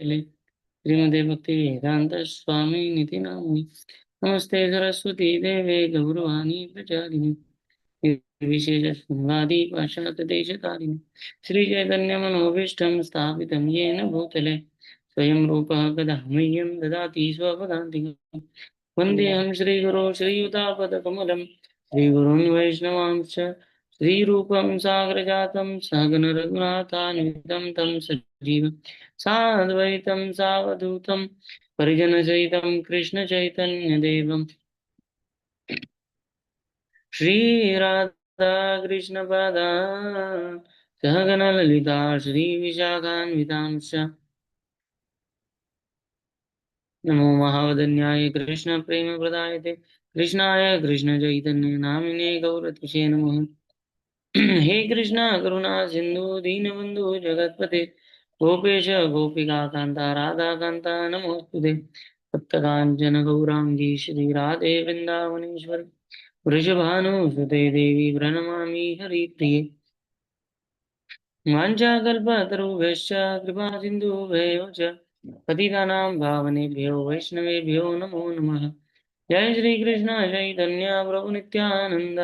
श्रीमते भक्ति वेदांत स्वामी निति नामिनी नमस्ते सरस्वती देवे गौरवाणी प्रचारिणी विशेष शृंगादि पाश्चात्य देशकारिणी श्री चैतन्य मनोभीष्टं स्थापितं येन भूतले स्वयं रूपः कदा मह्यं ददाति स्वपदान्तिकम् वन्देऽहं श्रीगुरो श्रीयुतापदकमलं श्रीगुरून् वैष्णवांश्च श्रीरूपं सागरजातं सहगण रघुनाथान्वितं तं सजीवं साद्वैतं सावधूतं परिजनसहितं कृष्णचैतन्यदेवं श्रीराधा कृष्णपादान् सहगण ललिता श्रीविशाखान्वितांश्च नमो महावदन्याय कृष्ण प्रेम प्रदायते कृष्णाय कृष्ण चैतन्य नामिने गौरतिशे नमः हे कृष्ण करुणा सिंधु दीनबंधु जगतपते गोपेश गोपिका कांता राधा कांता नमोस्तुते सप्तकांचन गौरांगी श्री राधे वृंदावनेश्वर वृषभानुसुते देवी प्रणमामि हरिप्रिये वाञ्छाकल्पतरुभ्यश्च कृपा सिन्धुभ्येव च पतितानां पावनेभ्यो वैष्णवेभ्यो नमो नमः जय श्री कृष्ण चैतन्य प्रभु नित्यानंद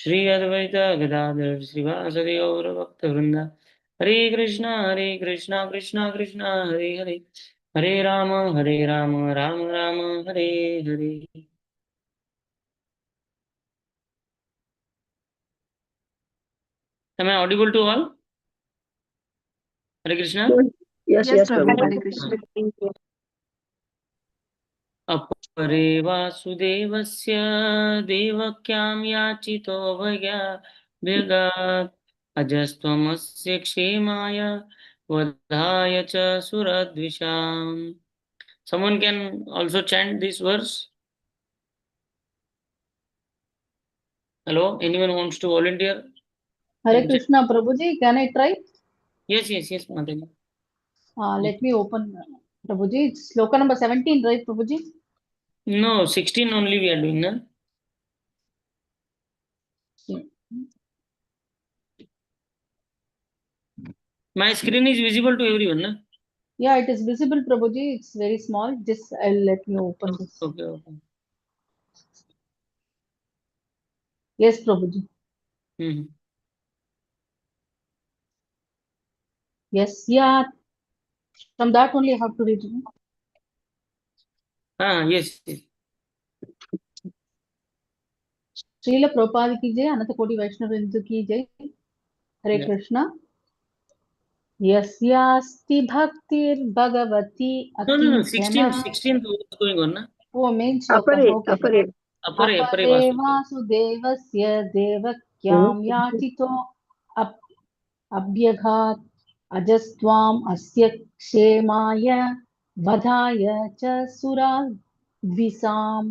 श्री अद्वैत गदाधर श्रीवासदि गौर भक्तवृंद हरे Krishna Krishna Krishna Hare Hare Hare Ram Ram Ram Hare Hare Am I audible to all? Hare Krishna. Yes, Prabhu. Hare Krishna. अपरे वासुदेवस्य देवक्यां याचितो भगात् अजस्त्वमस्य क्षेमाय वधाय च सुरद्विषाम्. Someone can also chant this verse. Hello, anyone wants to volunteer? Hare Krishna, Prabhuji. Can I try? Yes, Mataji. Let me open, Prabhuji. It's sloka number 17, right, Prabhuji? No, 16 only we are doing, na? My screen is visible to everyone, na? Yeah, it is visible, Prabhuji. It's very small. Just let me open this. Okay. Yes, Prabhuji. Yes, yeah. From that only I have to read. Yes. Srila Prabhupada ki jai, Ananta Koti Vaishnava Vrinda ki jai. Hare Krishna. Yasyasti bhaktir bhagavati No. akinchana. 16th was going on, na? Oh, main sloka. Okay. Apare वासुदेवस्य देवक्यां याचितो अभ्यघात् अजस्त्वाम् अस्य क्षेमाय वधाय च सुराद्विषाम्.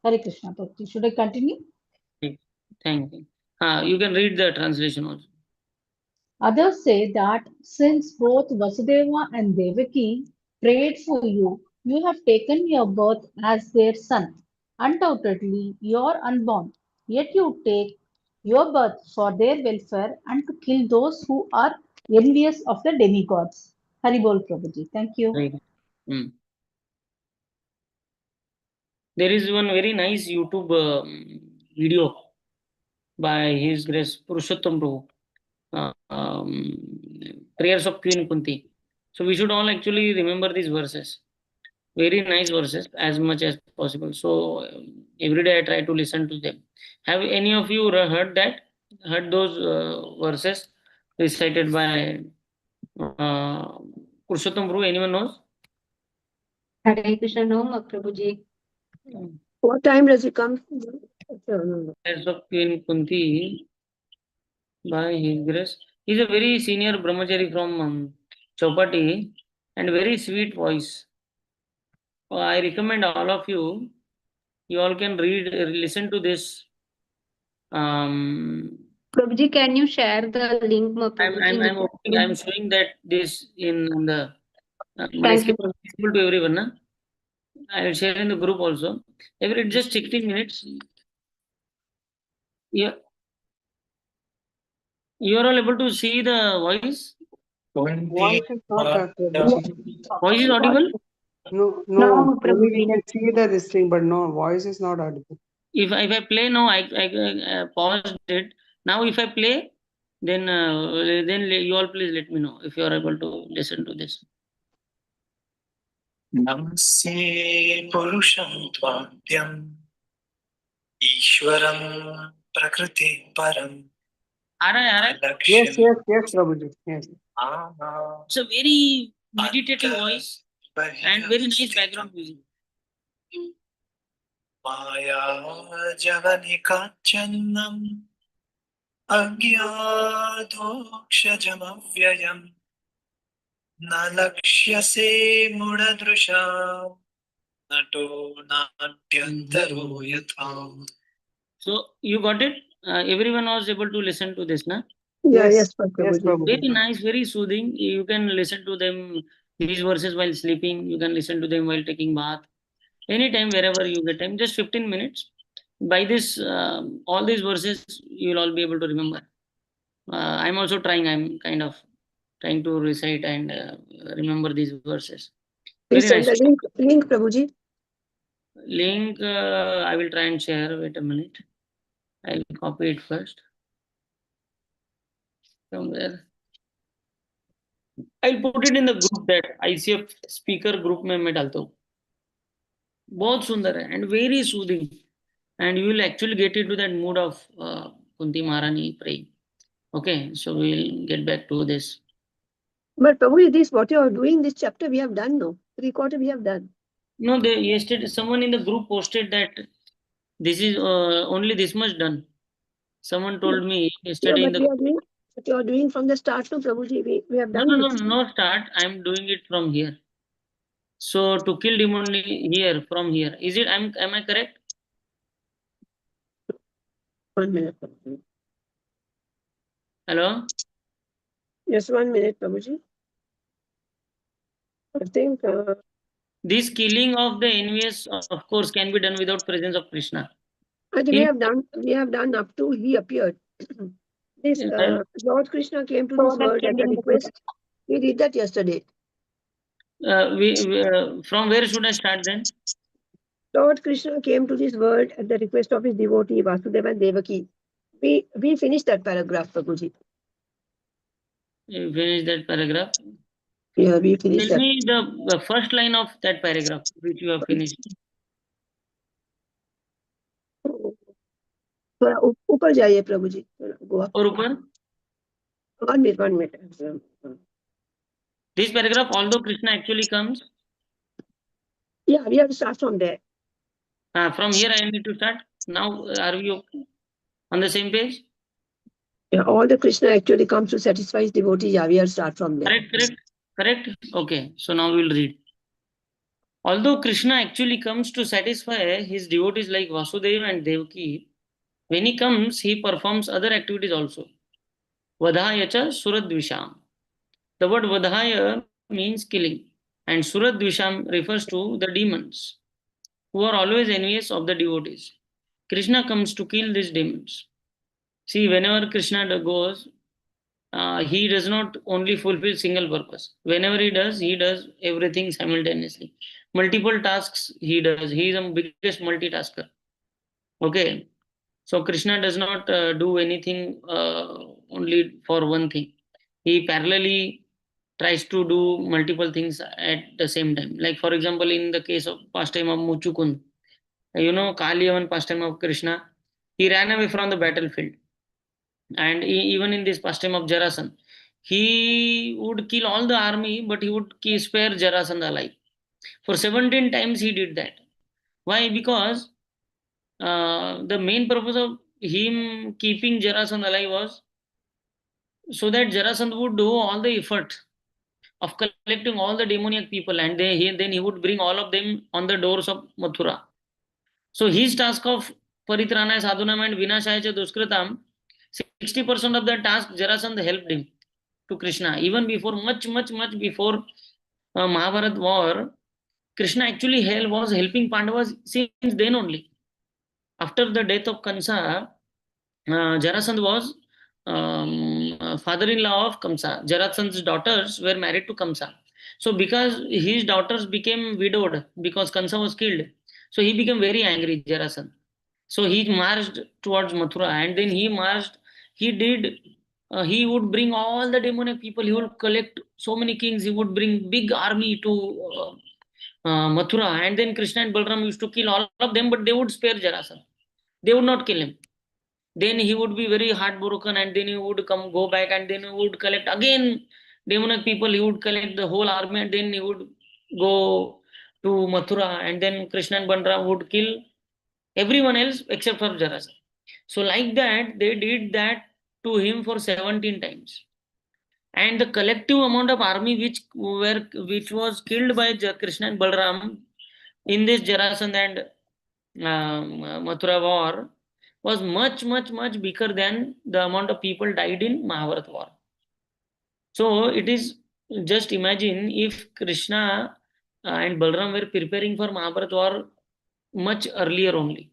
Hare Krishna. Should I continue? Thank you. You can read the translation also. Others say that since both Vasudeva and Devaki prayed for you, you have taken your birth as their son. Undoubtedly, you are unborn, yet you take your birth for their welfare and to kill those who are envious of the demigods. Haribol Prabhuji. Thank you. Right. There is one very nice YouTube video by His Grace Purushottam Prabhu. Prayers of Queen Kunti. So we should all actually remember these verses. Very nice verses as much as possible. So every day I try to listen to them. Have any of you heard that? Heard those verses recited by Purushottam Prabhu? Anyone knows? Hare Krishna, no, Prabhuji. What time does it come? Prayers of Queen Kunti by His Grace. He's a very senior brahmachari from Chowpatty and very sweet voice. I recommend all of you. You all can listen to this. Prabhuji, can you share the link, Prabhuji? I'm showing that this in the. My screen is visible to everyone. Na? I will share in the group also. Every just 16 minutes. You are all able to see the voice? Voice is not Prabhuji. Voice is audible? No, No, only we Prabhuji. can see this thing, but no, voice is not audible. If I play now, I paused it. Now if I play, then you all please let me know if you are able to listen to this. Namaste Purusham Tvadyam Ishwaram Prakriti Param. Yes, Prabhuji. Yes. It's a very meditative voice and very nice background music. Maya Javanika Channam Agyadokshajamavyayam Nalakshyase Mudadrusha Nato Natyantaro Yatham. So you got it? Everyone was able to listen to this, na? Yes, Yes, Prabhuji. Very nice, very soothing. You can listen to them, these verses while sleeping. You can listen to them while taking bath. Anytime, wherever you get time, just 15 minutes. By this, all these verses, you will all be able to remember. I'm also trying. I'm kind of trying to recite and remember these verses. Please Very send nice. the link, Prabhuji. Link, I will try and share. Wait a minute. I'll copy it first. Somewhere. I'll put it in the group that ICF speaker group में मैं डालता हूँ. बहुत सुंदर है and very soothing, and you will actually get into that mood of Kunti Maharani praying. Okay, so we'll get back to this. But Prabhuji, this what you are doing, this chapter we have done, no? 3/4 we have done. No, yesterday someone in the group posted that this is only this much done. Someone told me yesterday Yeah, in but the. what you are doing from the start, no, Prabhuji, we have done this. No start. I'm doing it from here. So to kill demon here from here. Is it? Am I correct? 1 minute. Hello. Just 1 minute, Prabhuji. I think. This killing of the envious, of course, can be done without presence of Krishna. I think we have done up to he appeared. This Lord Krishna came to this world at the request. We did that yesterday. From where should I start then? Lord Krishna came to this world at the request of his devotee Vasudeva and Devaki. We finished that paragraph, Prabhuji. You finish that paragraph. Yeah, we finished Tell that. me the first line of that paragraph which you have finished. थोड़ा ऊपर जाइए प्रभु जी, go up. और ऊपर? 1 minute. This paragraph, although Krishna actually comes. Yeah, we have to start from there. From here I need to start. Now are we on the same page? Yeah, all the Krishna actually comes to satisfy his devotee. Yeah, we have to start from there. Correct. Okay, so now we'll read. Although Krishna actually comes to satisfy his devotees like Vasudeva and Devaki, when he comes, he performs other activities also. Vadhaya cha suradvisham. The word vadhaya means killing, and suradvisham refers to the demons, who are always envious of the devotees. Krishna comes to kill these demons. See, whenever Krishna goes, he does not only fulfill single purpose. Whenever he does everything simultaneously. Multiple tasks he does. He is the biggest multitasker. Okay. So Krishna does not do anything only for one thing. He parallelly tries to do multiple things at the same time. Like for example, in the case of pastime of Muchukund, Kaliyavan pastime of Krishna, he ran away from the battlefield. And even in this pastime of Jarasandha, he would kill all the army, but he would spare Jarasandha alive. For 17 times he did that. Why? Because the main purpose of him keeping Jarasandha alive was so that Jarasandha would do all the effort of collecting all the demoniac people, and then he would bring all of them on the doors of Mathura. So his task of Paritranaya Sadhunam and Vinashaya cha Duskritam, 60% of the task Jarasandha helped him to Krishna. Even before, much before Mahabharat war, Krishna actually was helping Pandavas since then only. After the death of Kansa, Jarasandha was father-in-law of Kamsa. Jarasandha's daughters were married to Kamsa. So because his daughters became widowed because Kamsa was killed, so he became very angry, Jarasandha. So he marched towards Mathura, and then he marched. He did. He would bring all the demonic people. He would collect so many kings. He would bring big army to Mathura, and then Krishna and Balram used to kill all of them, but they would spare Jarasandha. They would not kill him. Then he would be very heartbroken, and then he would go back, and then he would collect again demonic people. He would collect the whole army, and then he would go to Mathura, and then Krishna and Balram would kill everyone else except for Jarasandha. So like that, they did that to him for 17 times. And the collective amount of army which was killed by Krishna and Balram in this Jarasandha and Mathura war was much bigger than the amount of people died in Mahabharata war. So it is, just imagine if Krishna and Balram were preparing for Mahabharata war much earlier only.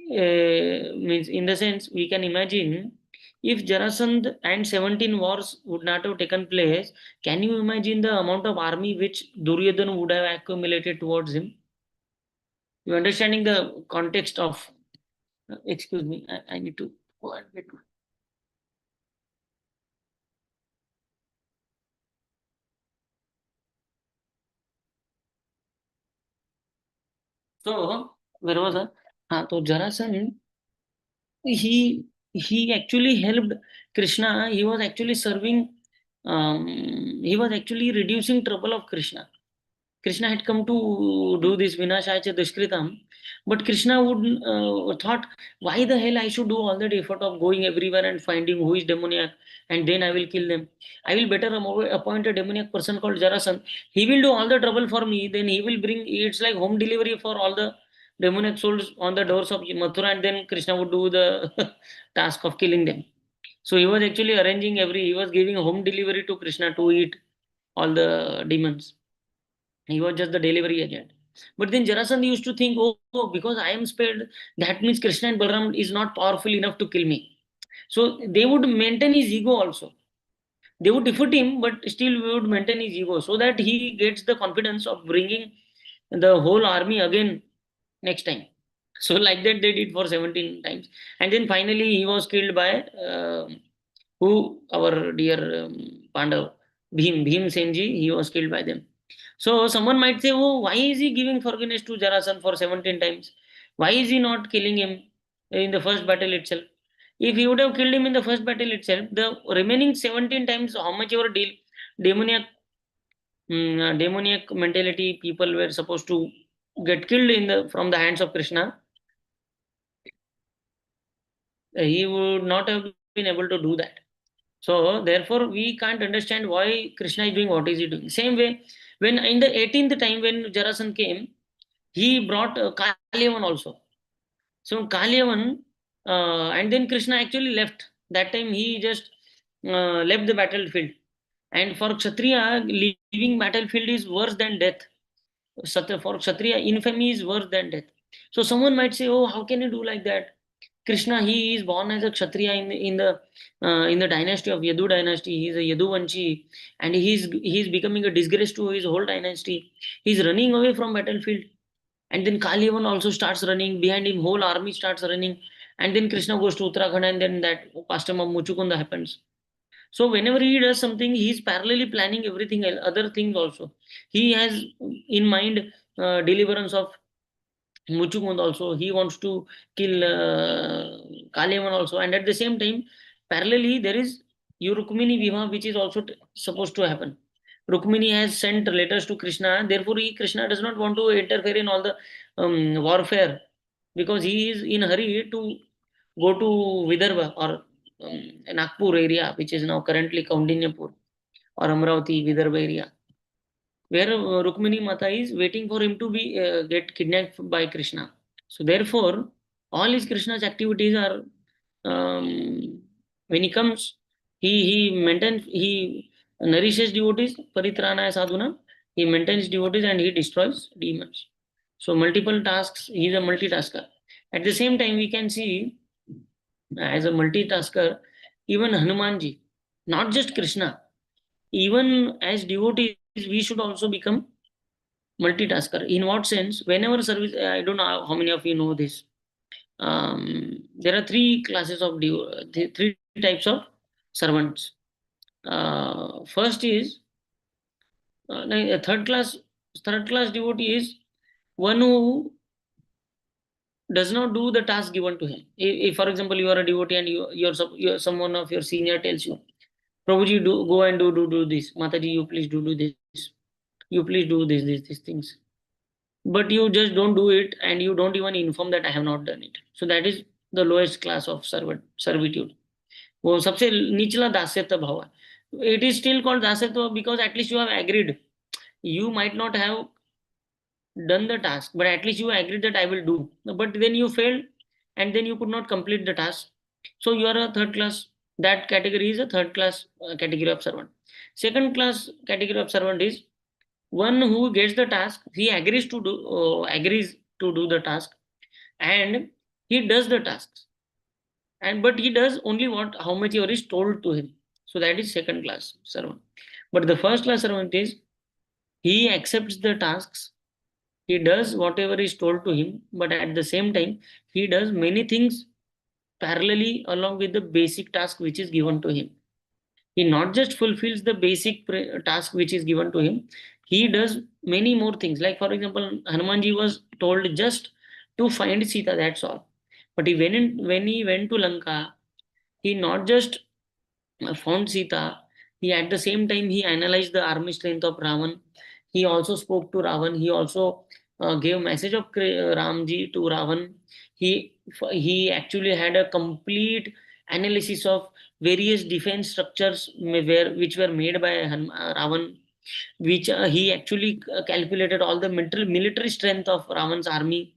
Means in the sense we can imagine if Jarasandh and 17 wars would not have taken place, can you imagine the amount of army which Duryodhana would have accumulated towards him? You understanding the context of, excuse me, I need to go and get. So where was I? So Jarasandh, he actually helped Krishna. He was actually serving. He was actually reducing trouble of Krishna. Krishna had come to do this Vinashacha Dushkritam, but Krishna would thought, why the hell I should do all that effort of going everywhere and finding who is demoniac, and then I will kill them. I will better appoint a demoniac person called Jarasandh. He will do all the trouble for me. Then he will bring. It's like home delivery for all the demoniac souls on the doors of Mathura, and then Krishna would do the task of killing them. So he was actually arranging he was giving home delivery to Krishna to eat all the demons. He was just the delivery agent. But then Jarasandha used to think, because I am spared, that means Krishna and Balaram is not powerful enough to kill me. So they would maintain his ego also. They would defeat him, but still we would maintain his ego so that he gets the confidence of bringing the whole army again next time. So like that they did for 17 times. And then finally he was killed by who? Our dear Pandav, Bhim Senji, he was killed by them. So someone might say, oh, why is he giving forgiveness to Jarasandha for 17 times? Why is he not killing him in the first battle itself? If he would have killed him in the first battle itself, the remaining 17 times, how much ever demoniac, demoniac mentality people were supposed to get killed from the hands of Krishna, he would not have been able to do that. So therefore, we can't understand why Krishna is doing what is he doing. Same way, when in the 18th time when Jarasandha came, he brought Kalyavan also. So Kalyavan, and then Krishna actually left. That time he just left the battlefield. And for Kshatriya, leaving battlefield is worse than death. For Kshatriya, infamy is worse than death. So someone might say, oh, how can you do like that? Krishna, he is born as a Kshatriya in the dynasty of Yadu dynasty. He is a Yaduvanshi, and he is becoming a disgrace to his whole dynasty. He is running away from battlefield, and then Kalyavan also starts running behind him. Whole army starts running, and then Krishna goes to Uttarakhand, and then that custom of Muchukunda happens. So whenever he does something, he is parallelly planning everything else, other things also. He has in mind deliverance of Muchukund also. He wants to kill Kalyavan also. And at the same time, parallelly, there is Rukmini Vivaha, which is also supposed to happen. Rukmini has sent letters to Krishna. Therefore, Krishna does not want to interfere in all the warfare, because he is in a hurry to go to Vidarbha or Nagpur area, which is now currently Kaundinyapur or Amravati, Vidarbha area, where Rukmini Mata is waiting for him to be get kidnapped by Krishna. So therefore, all his Krishna's activities are, when he comes, he nourishes devotees, paritranaya sadhuna, he maintains devotees and he destroys demons. So multiple tasks, he is a multitasker. At the same time, we can see as a multitasker, even Hanumanji, not just Krishna. Even as devotees, we should also become multitasker. In what sense? Whenever service, I don't know how many of you know this. There are three classes of three types of servants. First is a third class devotee is one who does not do the task given to him. If for example, you are a devotee and you're someone of your senior tells you, Prabhuji, do go and do this. Mataji, you please do this. You please do these things. But you just don't do it, and you don't even inform that I have not done it. So that is the lowest class of servitude. वो सबसे निचला दास्यत्व भाव है. It is still called दास्यत्व because at least you have agreed. You might not have done the task, but at least you agreed that I will do. But then you failed, and then you could not complete the task. So you are a third class. That category is a third class category of servant. Second class category of servant is one who gets the task. He agrees to do the task, and he does the tasks. And but he does only what how much ever is told to him. So that is second class servant. But the first class servant is he accepts the tasks, he does whatever is told to him, but at the same time, he does many things parallelly along with the basic task which is given to him. He not just fulfills the basic task which is given to him, he does many more things. Like, for example, Hanumanji was told just to find Sita, that's all. But when he went to Lanka, he not just found Sita, he at the same time he analyzed the army strength of Ravan. He also spoke to Ravan. He also gave message of Ramji to Ravan. He actually had a complete analysis of various defense structures which were made by Ravan, which he actually calculated all the military strength of Ravan's army.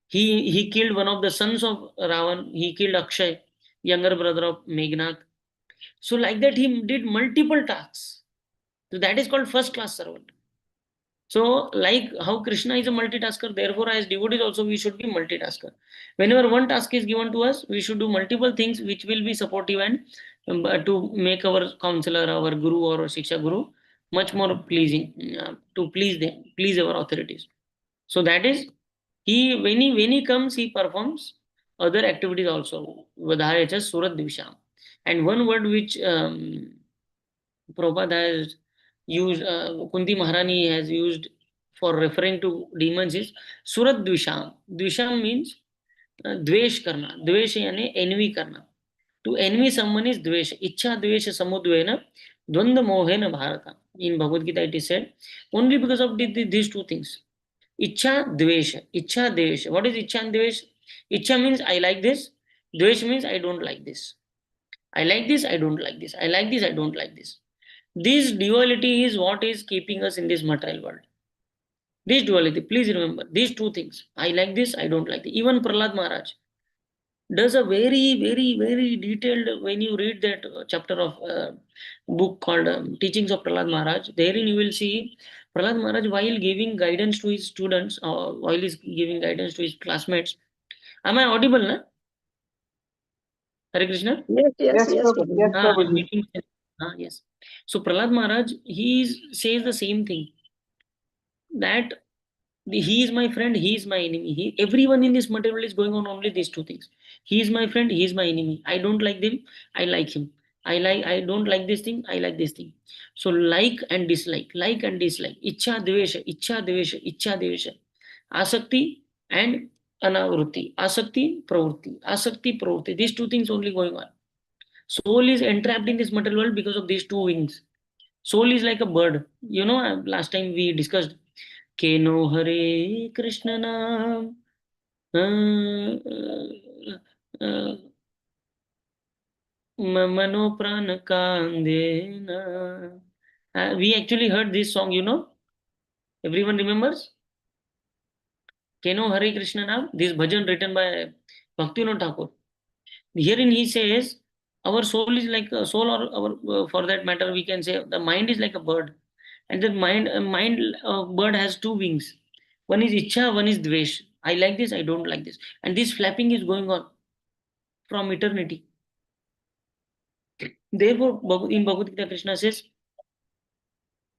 He killed one of the sons of Ravan. He killed Akshay, younger brother of Meghnad. So like that, he did multiple tasks. So that is called first class servant. So like how Krishna is a multitasker, therefore as devotees also we should be multitasker. Whenever one task is given to us, we should do multiple things which will be supportive and to make our counselor, our guru or shiksha guru much more pleasing, to please them, please our authorities. So that is when he comes, he performs other activities also. Vadhayacha Surat Divisham. And one word which Prabhupada has used, Kunti Maharani has used for referring to demons is Surat Dvisham. Dvisham means dvesh karna. Dvesh yani envy karna. To envy someone is dvesh. Ichha dvesh samudvena dvanda mohena bharata. In Bhagavad Gita it is said, only because of these two things. Ichha dvesh. Ichha dvesh. What is ichha and dvesh? Ichha means I like this. Dvesh means I don't like this. I like this, I don't like this. I like this, I don't like this. This duality is what is keeping us in this material world. This duality, please remember these two things. I like this, I don't like it. Even Prahlad Maharaj does a very detailed, when you read that chapter of book called Teachings of Prahlad Maharaj, therein you will see Prahlad Maharaj while giving guidance to his students, while he's giving guidance to his classmates. Am I audible, na? Hare Krishna? Yes, Yes, Prabhu. Yes, Prabhuji. Prabhuji. Yes. So Prahlad Maharaj, says the same thing, that he is my friend, he is my enemy. Everyone in this material is going on only these two things. He is my friend, he is my enemy. I don't like them, I like him. I don't like this thing, I like this thing. So like and dislike, ichha dvesha, ichha devesha, asakti and anavrutti, asakti pravrutti. These two things only going on. Soul is entrapped in this material world because of these two wings. Soul is like a bird. Last time we discussed Keno Hare Krishna Nam. Mano Prana Kandena. We actually heard this song. Everyone remembers? Keno Hare Krishna Nam. This bhajan written by Bhaktivinoda Thakur. Herein he says, our soul is like a soul, or our, for that matter, we can say the mind is like a bird. And the bird has two wings. One is Ichha, one is Dvesh. I like this, I don't like this. And this flapping is going on from eternity. Therefore, in Bhagavad Gita, Krishna says,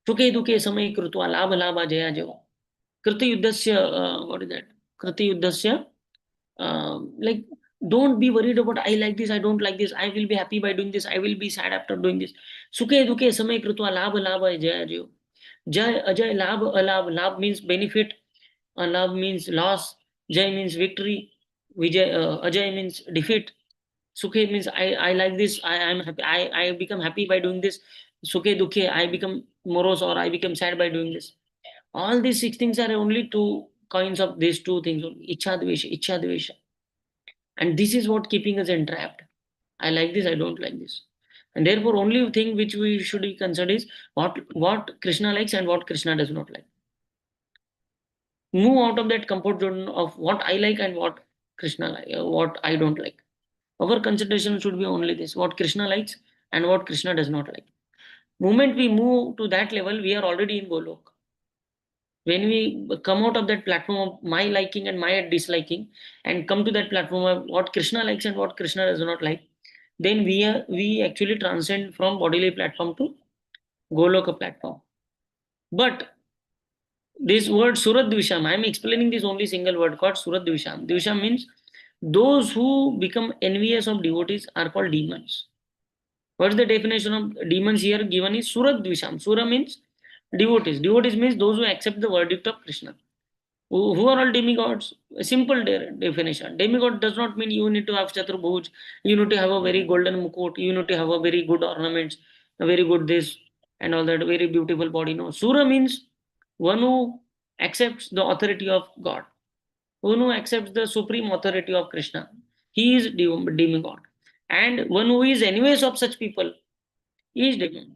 Sukhe dukhe samay krutva labha labha jaya jaya. Kriti yuddhasya, what is that? Kriti yuddhasya, like, don't be worried about I like this, I don't like this, I will be happy by doing this, I will be sad after doing this. Sukhe dukhe samay krutva labha labha jaya jaya. Jai ajay labh alabh. Labh means benefit, alabh means loss, jay means victory, vijay ajay means defeat. Sukhe means I like this, I am happy, I become happy by doing this. Sukhe dukhe, I become morose or I become sad by doing this. All these six things are only two coins of these two things only. Ichha dvesha, ichha dvesha. And this is what keeping us entrapped. I like this, I don't like this. And therefore only thing which we should be concerned is what Krishna likes and what Krishna does not like. Move out of that comfort zone of what I like and what Krishna like, what I don't like. Our concentration should be only this, what Krishna likes and what Krishna does not like. Moment we move to that level, we are already in Golok. When we come out of that platform of my liking and my disliking and come to that platform of what Krishna likes and what Krishna does not like, then we actually transcend from bodily platform to Goloka platform. But this word Surat Dvisham, I am explaining this only single word called Surat Dvisham. Dvisham means those who become envious of devotees are called demons. What is the definition of demons here given is Surat Dvisham. Sura means devotees. Devotees means those who accept the verdict of Krishna. Who are all demigods? A simple definition. Demigod does not mean you need to have Chaturbhuj, you need to have a very golden mukut, you need to have a very good ornaments, a very good this and all that, very beautiful body. No. Sura means one who accepts the authority of God, one who accepts the supreme authority of Krishna. He is demigod. And one who is enemies of such people is demon.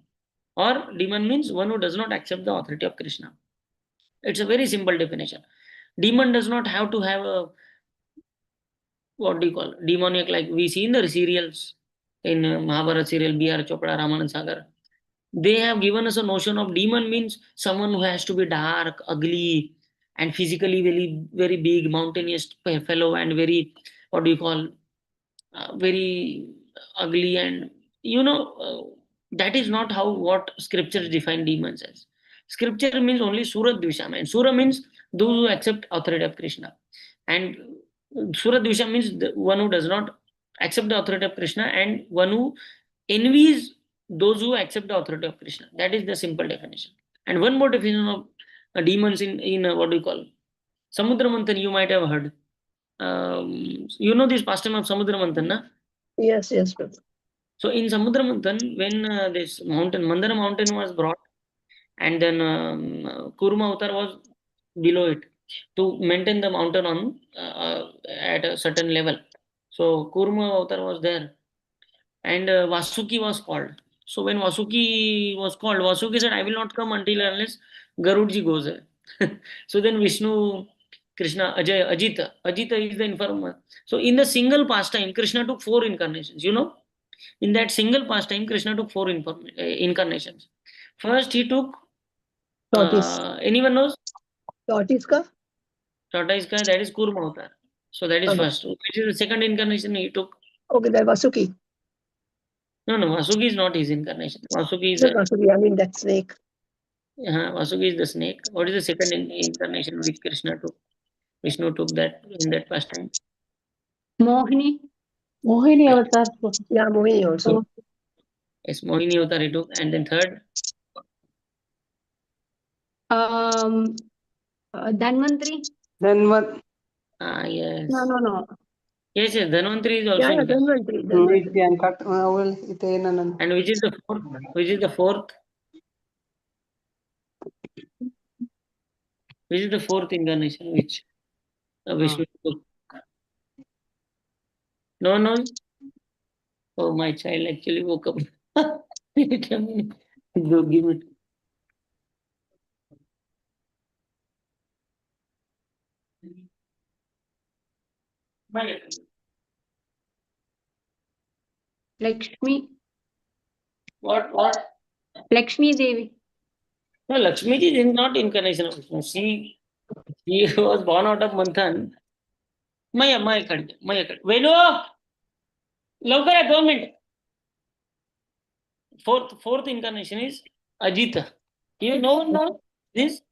Or demon means one who does not accept the authority of Krishna. It's a very simple definition. Demon does not have to have a, what do you call, demoniac, like we see in the serials, in Mahabharata serial, B.R. Chopra, Ramanand Sagar. They have given us a notion of demon means someone who has to be dark, ugly, and physically very, very big, mountainous fellow, and very, what do you call, very ugly, and that is not how what scriptures define demons as. Scripture means only Surat Dvisham, and Sura means those who accept authority of Krishna, and Surat Dvisham means the one who does not accept the authority of Krishna and one who envies those who accept the authority of Krishna. That is the simple definition. And one more definition of demons in what do you call, Samudra Manthan, you might have heard. You know this pastime of Samudra Manthan, na? Yes, yes, Prabhu. So in Samudra Manthan, when this mountain, Mandara mountain was brought, and then Kurma Avatar was below it to maintain the mountain on at a certain level. So Kurma Avatar was there, and Vasuki was called. So when Vasuki was called, Vasuki said, "I will not come until unless Garudji goes there." So then Vishnu, Krishna, Ajita. Ajita is the informer. So in the single pastime, Krishna took 4 incarnations. In that single pastime, Krishna took 4 incarnations. First, he took. Tortoise. Anyone knows? Tortoise ka? Tortoise ka, that is Kurma Avatar. So that is Okay. first. Which is the second incarnation he took? Okay, that Vasuki. No, Vasuki is not his incarnation. Vasuki is Not Vasuki, I mean that snake. Vasuki is the snake. What is the second incarnation which Krishna took? Vishnu took that in that pastime. Mohini. Mohini avatar. Yeah, Mohini also. Yes, Mohini Avatar he took. And then third, Dhanvantri. Then what? yes. No. Yes, Dhanvantri is also Yeah, incarnation. Dhanvantri. And which is the fourth? Which is the fourth? Which is the fourth incarnation which Vishnu took? No, no. Oh, my child actually woke up. Tell me. Go give it. Lakshmi. What? Lakshmi Devi. No, Lakshmi ji is not incarnation of Vishnu. She was born out of Manthan. Maya, Venu! लवकर आहे 2 minute Fourth incarnation is Ajita. You know this?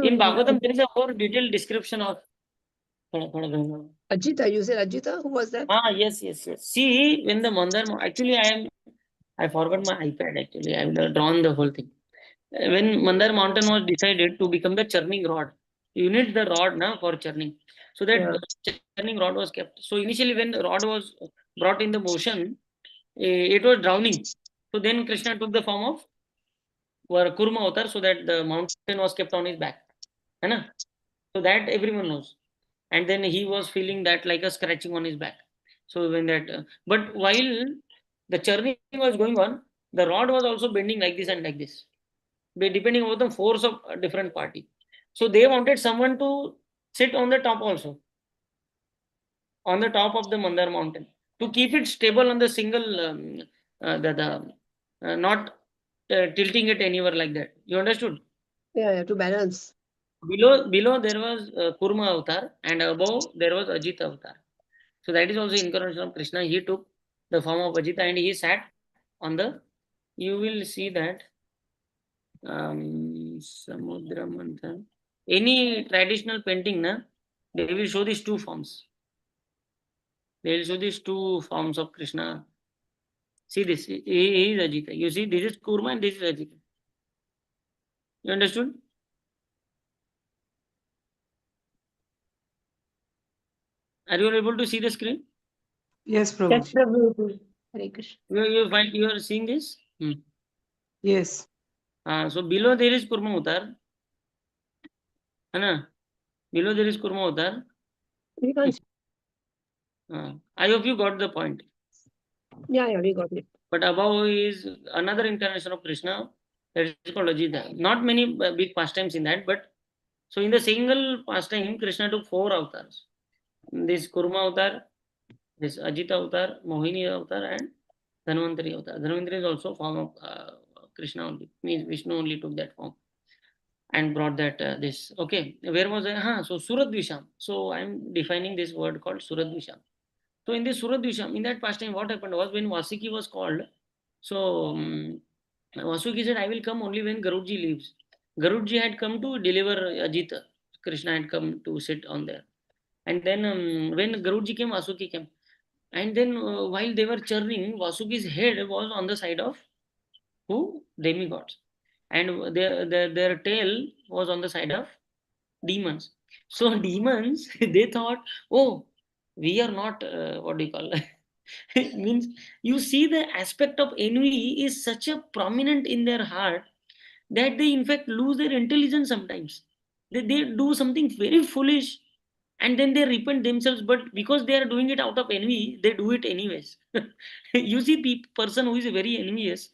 In Bhagavatam, there is a more detailed description of. Ajita, you said Ajita? Who was that? Yes. See, when the actually I forgot my iPad actually. I have drawn the whole thing. When Mandar mountain was decided to become the churning rod, you need the rod now for churning. So that churning rod was kept. So initially when the rod was brought in the motion, it was drowning. So then Krishna took the form of Kurma avatar so that the mountain was kept on his back. Hai. So that everyone knows. And then he was feeling that like a scratching on his back. So when that, but while the churning was going on, the rod was also bending like this and like this, depending on the force of a different party. So they wanted someone to sit on the top also, on the top of the Mandar mountain, to keep it stable on the single, not tilting it anywhere like that. You understood? Yeah, to balance. Below there was Kurma avatar, and above there was Ajit avatar. So that is also incarnation of Krishna. He took the form of Ajita and he sat on the. You will see that Samudra Manthan. Any traditional painting, na, they will show these two forms. They will show these two forms of Krishna. See this. He is Ajita. You see, this is Kurma and this is Ajita. You understood? Are you able to see the screen? Yes, Prabhu. Hare Krishna. You are seeing this? Yes. So below there is Kurma avatar. Anna, below there is Kurma avatar. We can't. I hope you got the point. Yeah, we got it. But above is another incarnation of Krishna that is called Ajita. Not many big pastimes in that, but so in the single pastime, Krishna took 4 avatars. This Kurma avatar, this Ajita avatar, Mohini avatar, and Dhanvantari avatar. Dhanvantari is also form of Krishna only. Means Vishnu only took that form and brought that this. Okay, where was I? So Suradvisham. So I'm defining this word called Suradvisham. So in this Suradvisham, in that pastime, what happened was when Vasiki was called, so Vasuki said, I will come only when Garudji leaves. Garudji had come to deliver Ajita. Krishna had come to sit on there. And then when Garudji came, Vasuki came. And then while they were churning, Vasuki's head was on the side of who? Demigods. And their tail was on the side of demons. So demons, they thought, oh, we are not, what do you call it? Means you see the aspect of envy is such a prominent in their heart that they in fact lose their intelligence sometimes. They do something very foolish and then they repent themselves, but because they are doing it out of envy, they do it anyways. You see person who is very envious,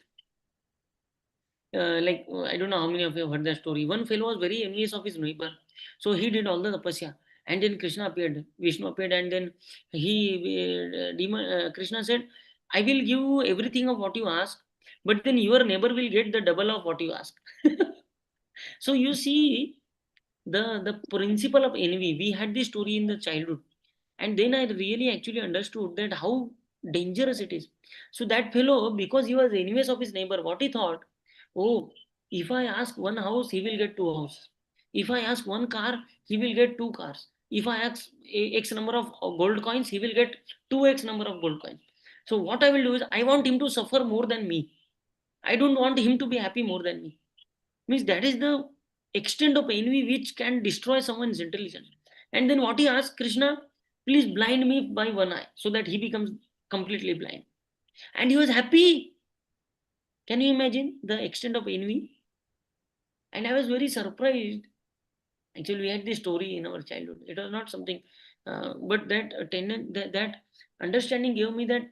I don't know how many of you have heard that story. One fellow was very envious of his neighbor, so he did all the tapasya, and then Krishna appeared, Vishnu appeared, and then Krishna said, "I will give you everything of what you ask, but then your neighbor will get the double of what you ask." So you see the principle of envy. We had this story in the childhood, and then I really actually understood that how dangerous it is. So that fellow, because he was envious of his neighbor, what he thought, oh, if I ask one house, he will get two houses. If I ask one car, he will get two cars. If I ask x number of gold coins, he will get 2x number of gold coins. So what I will do is I want him to suffer more than me. I don't want him to be happy more than me. Means that is the extent of envy which can destroy someone's intelligence. And then what he asked Krishna, please blind me by one eye so that he becomes completely blind. And he was happy. Can you imagine the extent of envy? And I was very surprised. Actually, we had this story in our childhood. It was not something, but that understanding gave me that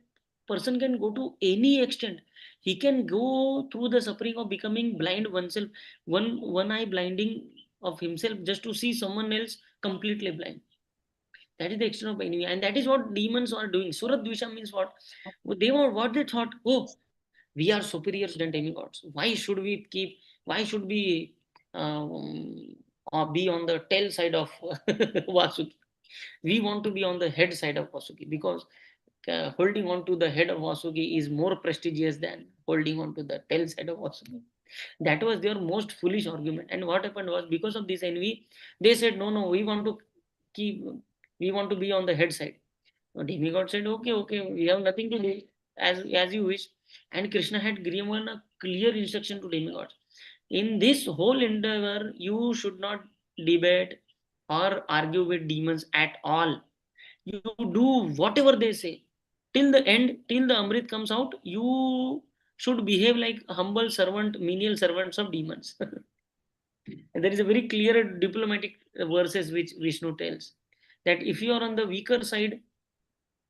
person can go to any extent. He can go through the suffering of becoming blind oneself, one eye blinding of himself just to see someone else completely blind. That is the extent of envy, and that is what demons are doing. Surat Dvisha means what? They were what they thought. Oh, we are superior than demigods. Why should we keep? Why should we be on the tail side of Vasuki? We want to be on the head side of Vasuki because holding on to the head of Vasuki is more prestigious than holding on to the tail side of Vasuki. That was their most foolish argument. And what happened was, because of this envy, they said, no, no, keep, we want to be on the head side. Demigod said, okay, okay, we have nothing to do, as you wish. And Krishna had given a clear instruction to demigods. In this whole endeavor, you should not debate or argue with demons at all. You do whatever they say. Till the end, till the Amrit comes out, you should behave like humble servant, menial servants of demons. And there is a very clear diplomatic verses which Vishnu tells that if you are on the weaker side,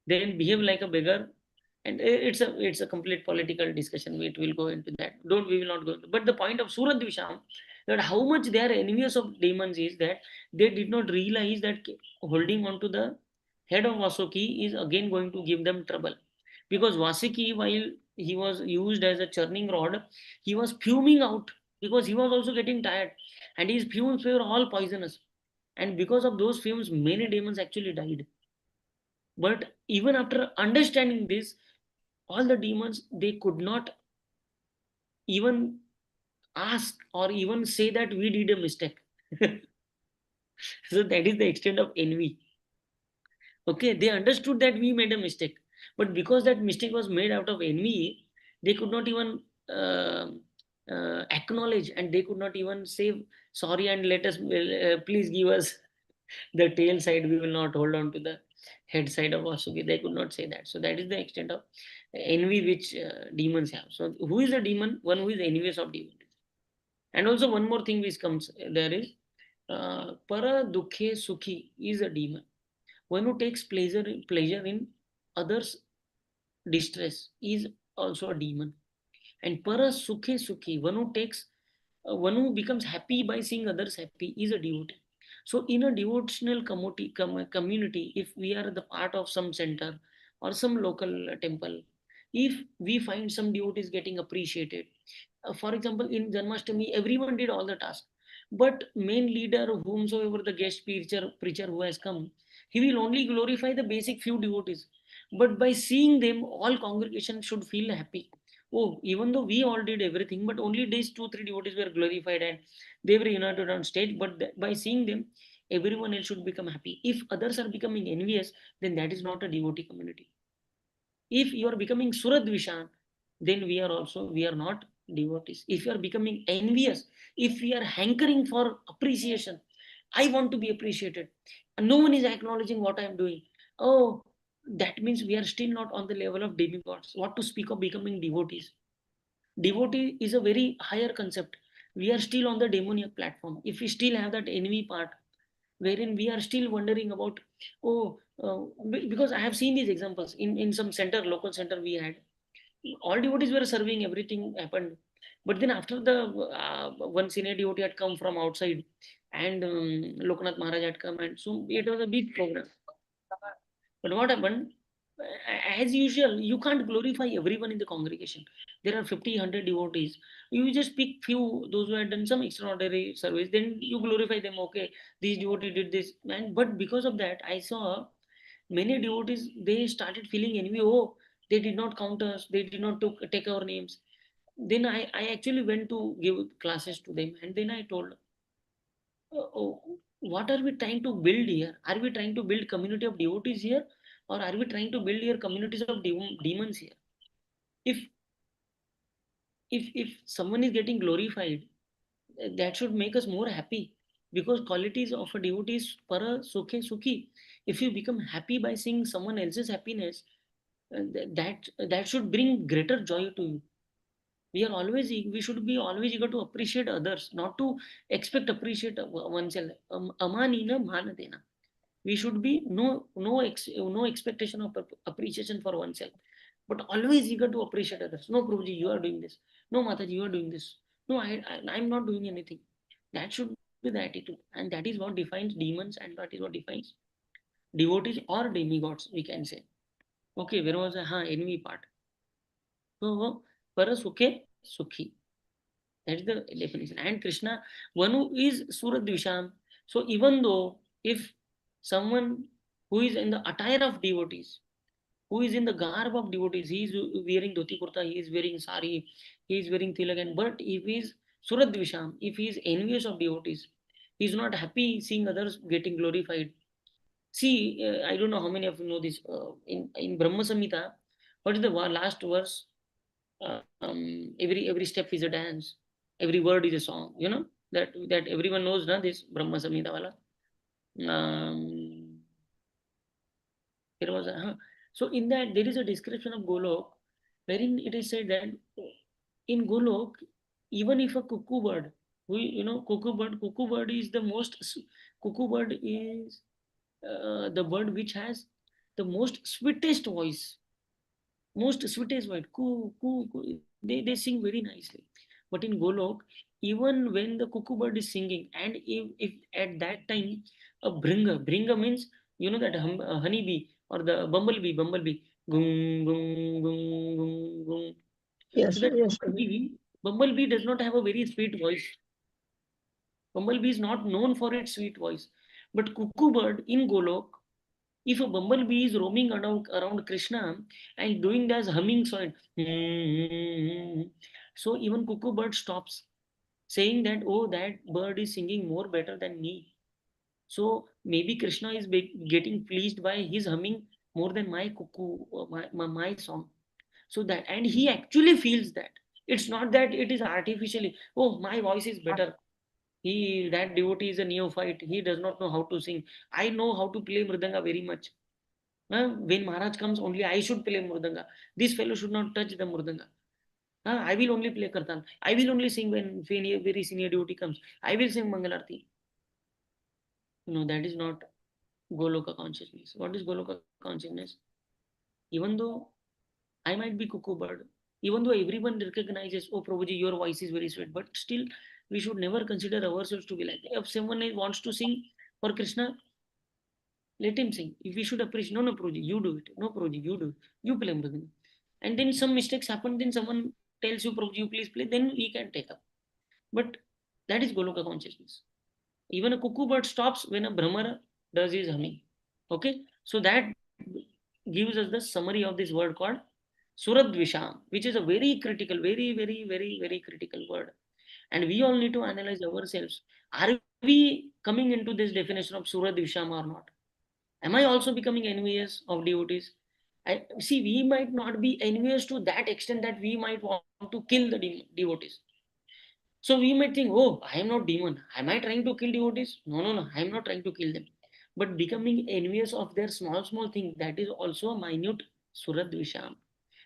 then behave like a beggar. And it's a complete political discussion. We will go into that. Don't we will not go into. But the point of Surad Visham, that how much they are enemies of demons is that they did not realize that holding on to the head of Vasuki is again going to give them trouble. Because Vasuki, while he was used as a churning rod, he was fuming out because he was also getting tired. And his fumes were all poisonous. And because of those fumes, many demons actually died. But even after understanding this, all the demons, they could not even ask or even say that we did a mistake. So that is the extent of envy. Okay, they understood that we made a mistake, but because that mistake was made out of envy, they could not even uh, acknowledge, and they could not even say sorry and let us, please give us the tail side. We will not hold on to the head side of Vasuki. They could not say that. So that is the extent of envy which demons have. So who is a demon? One who is envious of demons. And also one more thing which comes there is para dukhe sukhi is a demon. One who takes pleasure in others' distress is also a demon. And para sukhe sukhi, one who becomes happy by seeing others happy is a devotee. So in a devotional community, if we are the part of some center or some local temple, if we find some devotees getting appreciated, for example, in Janmashtami, everyone did all the tasks, but main leader, whomsoever the guest preacher who has come, he will only glorify the basic few devotees. But by seeing them, all congregation should feel happy. Oh, even though we all did everything, but only these two, three devotees were glorified and they were united on stage. But by seeing them, everyone else should become happy. If others are becoming envious, then that is not a devotee community. If you are becoming Suradvishan, then we are not devotees. If you are becoming envious, if we are hankering for appreciation, I want to be appreciated, and no one is acknowledging what I am doing. Oh, that means we are still not on the level of demigods. What to speak of becoming devotees? Devotee is a very higher concept. We are still on the demoniac platform. If we still have that envy part, wherein we are still wondering about, oh, because I have seen these examples in some center, local center we had. All devotees were serving, everything happened. But then after the one senior devotee had come from outside, and Lokanath Maharaj had come, and so it was a big program. But what happened? As usual, you can't glorify everyone in the congregation. There are 50, 100 devotees. You just pick few, those who had done some extraordinary service, then you glorify them. Okay, these devotee did this. And but because of that, I saw many devotees, they started feeling envy. Oh, they did not count us, they did not take our names. Then I actually went to give classes to them, and then I told, what are we trying to build here? Are we trying to build community of devotees here, or are we trying to build here communities of demons here? If if if someone is getting glorified, that should make us more happy, because qualities of a devotee is para sukhe sukhi. If you become happy by seeing someone else's happiness, that should bring greater joy to you. We should be always eager to appreciate others, not to expect appreciate oneself. Amanina manadena. We should be no expectation of appreciation for oneself, but always eager to appreciate others. No, Prabhuji, you are doing this. No, Mataji, you are doing this. No, I'm not doing anything. That should be the attitude, and that is what defines demons, and that is what defines devotees or demigods, we can say. Okay, where was enemy part? So, para sukhe sukhi. That is the definition. And Krishna, one who is Suradvisham. So even though if someone who is in the attire of devotees, who is in the garb of devotees. He is wearing dhoti kurta, he is wearing sari, he is wearing tilak, but if he is Suradvisham, if he is envious of devotees, he is not happy seeing others getting glorified. See, I don't know how many of you know this. In Brahma Samhita, what is the last verse? Every step is a dance, every word is a song. You know that everyone knows, na, this Brahma Samhita wala. Um, there was so in that there is a description of Golok, wherein it is said that in Golok, even if a cuckoo bird, cuckoo bird is the most, cuckoo bird is the bird which has the most sweetest voice, most sweetest voice, coo, coo, coo. They sing very nicely. But in Golok, even when the cuckoo bird is singing, and if at that time a bringa means, that honeybee or the bumblebee, gung, gung, gung, gung, gung. So Yes, that yes. bumblebee does not have a very sweet voice. Bumblebee is not known for its sweet voice. But cuckoo bird in Golok, if a bumblebee is roaming around Krishna and doing this humming sound, so even cuckoo bird stops, saying that, oh, that bird is singing more better than me. So maybe Krishna is getting pleased by his humming more than my cuckoo, my song. So that, and he actually feels that. It's not that it is artificially, oh, my voice is better. That devotee is a neophyte. He does not know how to sing. I know how to play mridanga very much. When Maharaj comes, only I should play mridanga. This fellow should not touch the mridanga. I will only play kartal. I will only sing when a very senior devotee comes. I will sing Mangalarti. That is not Goloka consciousness. What is Goloka consciousness? Even though I might be cuckoo bird, even though everyone recognizes, oh Prabhuji, your voice is very sweet, but still we should never consider ourselves to be like that. If someone wants to sing for Krishna, let him sing. If we should appreciate, no, Prabhuji, you do it. No, Prabhuji, you do it. You play Mridanga. And then some mistakes happen, then someone tells you, Prabhuji, you please play, then we can take up. But that is Goloka consciousness. Even a cuckoo bird stops when a Brahmara does his humming. Okay? So that gives us the summary of this word called Suradvisham, which is a very critical, very, very, very, very critical word. And we all need to analyze ourselves. Are we coming into this definition of Suradvisham or not? Am I also becoming envious of devotees? I see, we might not be envious to that extent that we might want to kill the devotees. So we might think, oh, I am not demon. Am I trying to kill devotees? No, no, no. I am not trying to kill them. But becoming envious of their small, small thing, that is also a minute Suradvisham.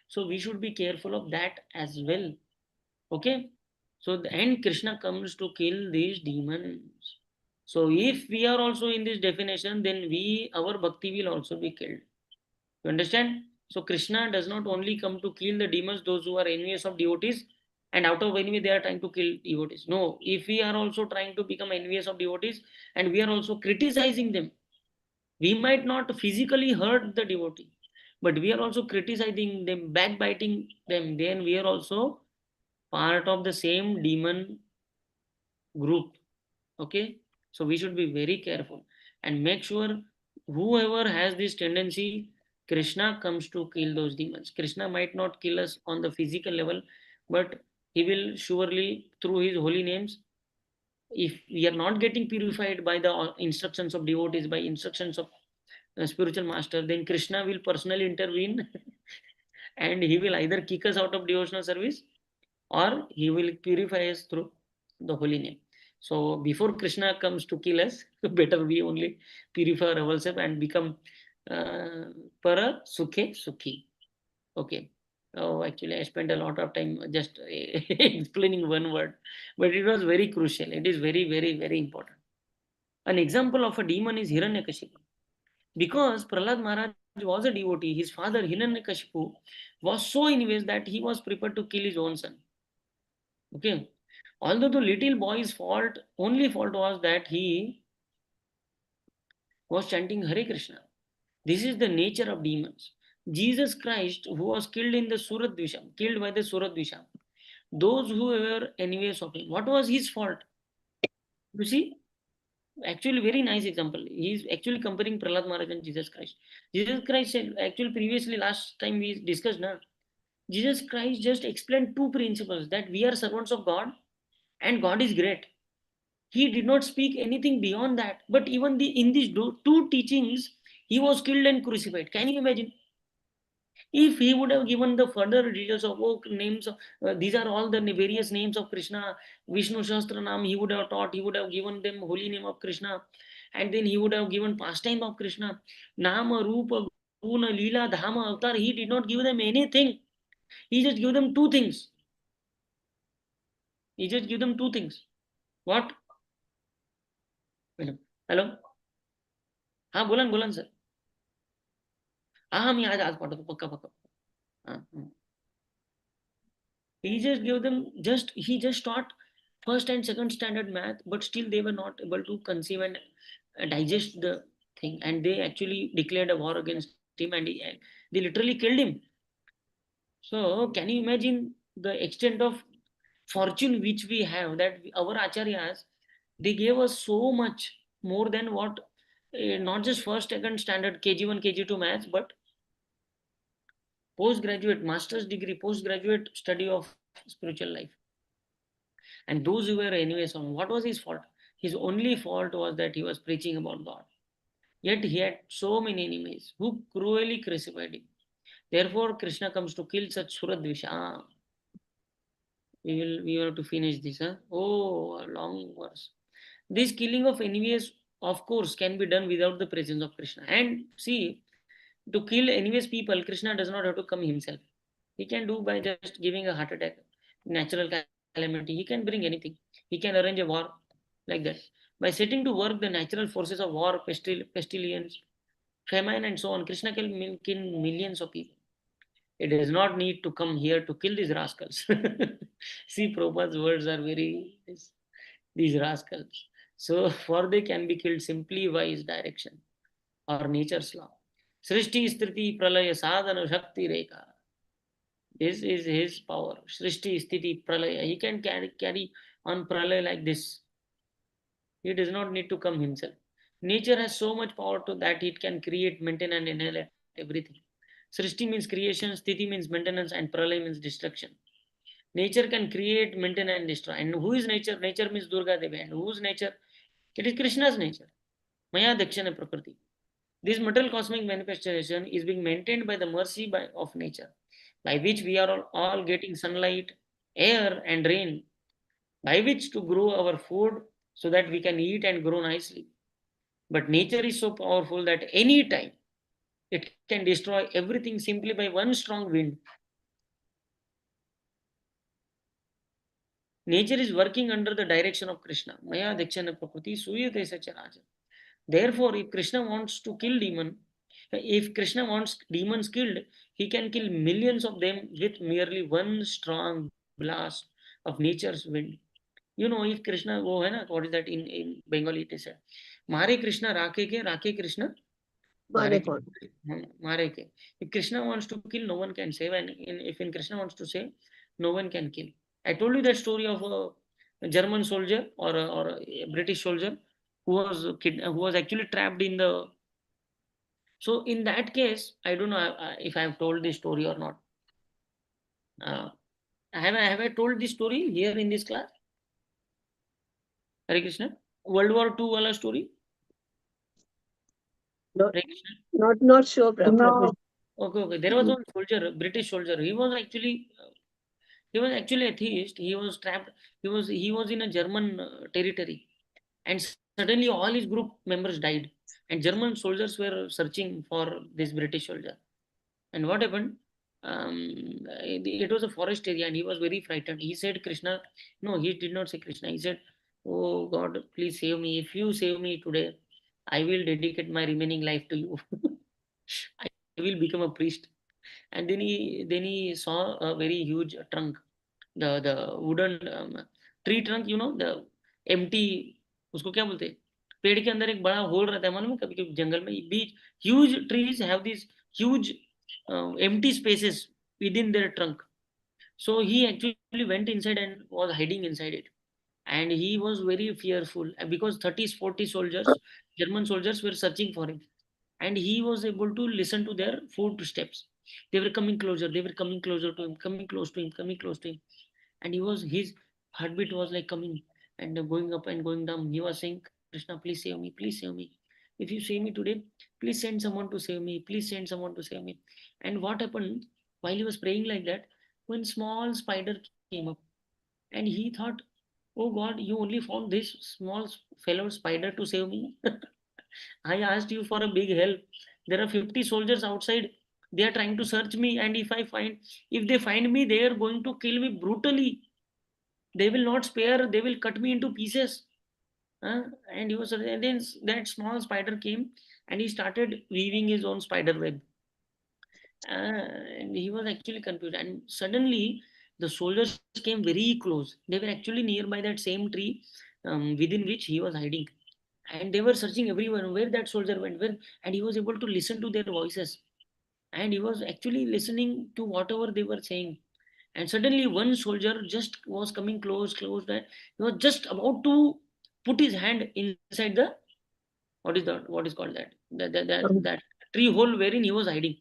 So we should be careful of that as well. Okay? So the end Krishna comes to kill these demons. So if we are also in this definition, then our bhakti will also be killed. You understand? So Krishna does not only come to kill the demons, those who are envious of devotees, and out of envy they are trying to kill devotees. No, if we are also trying to become envious of devotees and we are also criticizing them, we might not physically hurt the devotee, but we are also criticizing them, backbiting them, then we are also part of the same demon group. Okay, so we should be very careful and make sure whoever has this tendency, Krishna comes to kill those demons. Krishna might not kill us on the physical level, but he will surely through his holy names. If we are not getting purified by the instructions of devotees, by instructions of spiritual master, then Krishna will personally intervene and he will either kick us out of devotional service or he will purify us through the holy name. So before Krishna comes to kill us, better we only purify ourselves and become para sukhe sukhi. Okay. Oh, actually, I spent a lot of time just explaining one word, but it was very crucial. It is very, very, very important. An example of a demon is Hiranyakashipu. Because Prahlad Maharaj was a devotee, his father Hiranyakashipu was so envious that he was prepared to kill his own son. Okay. Although the little boy's only fault was that he was chanting Hare Krishna. This is the nature of demons. Jesus Christ, who was killed in the Suradvisham, killed by the Suradvisham, those who were envious of him, what was his fault? You see, Actually, very nice example. He is actually comparing Prahlad Maharaj and Jesus Christ. Jesus Christ said, actually previously last time we discussed now, Jesus Christ just explained two principles, that we are servants of God and God is great. He did not speak anything beyond that. But even in these two teachings, he was killed and crucified. Can you imagine? If he would have given the further details of names of these are all the various names of Krishna, Vishnu Shastra Nam, he would have taught, he would have given them holy name of Krishna, and then he would have given pastime of Krishna, Nama, Rupa, Guna, Leela, Dhama, Avatar. He did not give them anything. He just gave them two things. He just gave them two things. What? Hello? हाँ बोला sir. हाँ मी आज पाठवतो पक्का पक्का. He just gave them he just taught first and second standard math, but still they were not able to conceive and digest the thing, and they actually declared a war against him, and they literally killed him. So can you imagine the extent of fortune which we have, that our acharyas, they gave us so much more than what not just first second standard kg1 kg2 maths, but postgraduate master's degree, postgraduate study of spiritual life. And those who were anyways on, what was his fault? His only fault was that he was preaching about God. Yet he had so many enemies who cruelly crucified him. Therefore, Krishna comes to kill such Suradvisha. We have to finish this. Huh? Oh, a long verse. This killing of enemies, of course, can be done without the presence of Krishna. And see, to kill enemies people, Krishna does not have to come himself. He can do by just giving a heart attack, natural calamity. He can bring anything. He can arrange a war like that. By setting to work the natural forces of war, pestilence, famine, and so on, Krishna can kill millions of people. It does not need to come here to kill these rascals. See, Prabhupada's words are very, these rascals. So, for they can be killed simply by his direction or nature's law. Srishti, Sthiti, Pralaya, Sadhana, Shakti, Rekha. This is his power. Srishti, Sthiti, Pralaya. He can carry on Pralaya like this. He does not need to come himself. Nature has so much power to that it can create, maintain, and annihilate everything. Srishti means creation, Sthiti means maintenance, and Pralaya means destruction. Nature can create, maintain, and destroy. And who is nature? Nature means Durga Devi. And whose nature? It is Krishna's nature. Maya Dakshana Prakriti. This material cosmic manifestation is being maintained by the mercy of nature, by which we are all getting sunlight, air, and rain, by which to grow our food so that we can eat and grow nicely. But nature is so powerful that any time it can destroy everything simply by one strong wind. Nature is working under the direction of Krishna. Maya Dakshana Prakriti Suyate Sacharaja. Therefore, if Krishna wants to kill if Krishna wants demons killed, he can kill millions of them with merely one strong blast of nature's wind. You know, if Krishna, wo hai na, what is that in Bengali it is said, Mare Krishna Rake Krishna Mare ke. Mare ke. If Krishna wants to kill, no one can save, and if in Krishna wants to save, no one can kill. I told you that story of a German soldier or a British soldier who was actually trapped in the. So in that case, I don't know if I have told this story or not. Uh, have I told this story here in this class? Hare Krishna. World War II wala story. Not, Hare Krishna. not sure, Prabhu. No. Okay. There was one soldier, British soldier. He was actually atheist. He was trapped. He was in a German territory, and suddenly all his group members died. And German soldiers were searching for this British soldier. And what happened? It was a forest area, and he was very frightened. He said, "Krishna." No, he did not say Krishna. He said, "Oh God, please save me. If you save me today, I will dedicate my remaining life to you. I will become a priest." And then he saw a very huge trunk, the wooden tree trunk, the empty, उसको क्या बोलते हैं, पेड़ के अंदर एक बड़ा whole रहता है, मालूम है, कभी कभी जंगल में बीच huge trees have these huge empty spaces within their trunk. So he actually went inside and was hiding inside it. and he was very fearful because 30-40 soldiers, German soldiers, were searching for him, and he was able to listen to their footsteps. They were coming closer, they were coming closer to him, coming close to him, coming close to him, and his heartbeat was like coming and going up and going down. He was saying, Krishna, please save me, please save me. If you save me today, please send someone to save me, please send someone to save me. And what happened while he was praying like that, one small spider came up, and he thought, oh God, you only found this small fellow spider to save me. I asked you for a big help. There are 50 soldiers outside. They are trying to search me, and if they find me, they are going to kill me brutally. They will not spare. They will cut me into pieces. And then that small spider came, and he started weaving his own spider web. And he was actually confused. And suddenly, the soldiers came very close. They were actually nearby that same tree, within which he was hiding, and they were searching everyone where that soldier went, where, and he was able to listen to their voices, and he was actually listening to whatever they were saying. And suddenly one soldier just was coming close that he was just about to put his hand inside the, what is called that, that tree hole wherein he was hiding.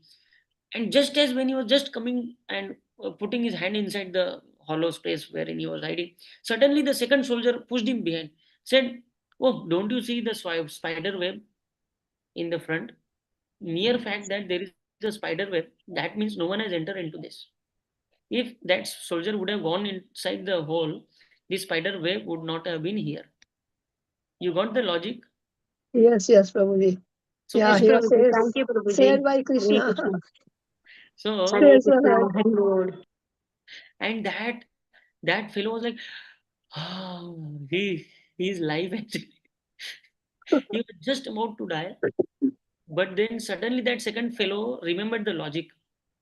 And just as when he was just coming and putting his hand inside the hollow space wherein he was hiding, suddenly the second soldier pushed him behind, said, oh, don't you see the spider web in the front? Mere fact that there is a spider web, that means no one has entered into this. If that soldier would have gone inside the hole, the spider web would not have been here. You got the logic? Yes, yes, Prabhuji. So Yeah, Yes, Krishna, here Prabhuji. says, Thank you, saved Prabhuji. by Hare Krishna. Krishna. so Hare Says the Krishna. Lord. Hari Bol. and that fellow was like, oh, his life actually, he was just about to die. But then suddenly that second fellow remembered the logic.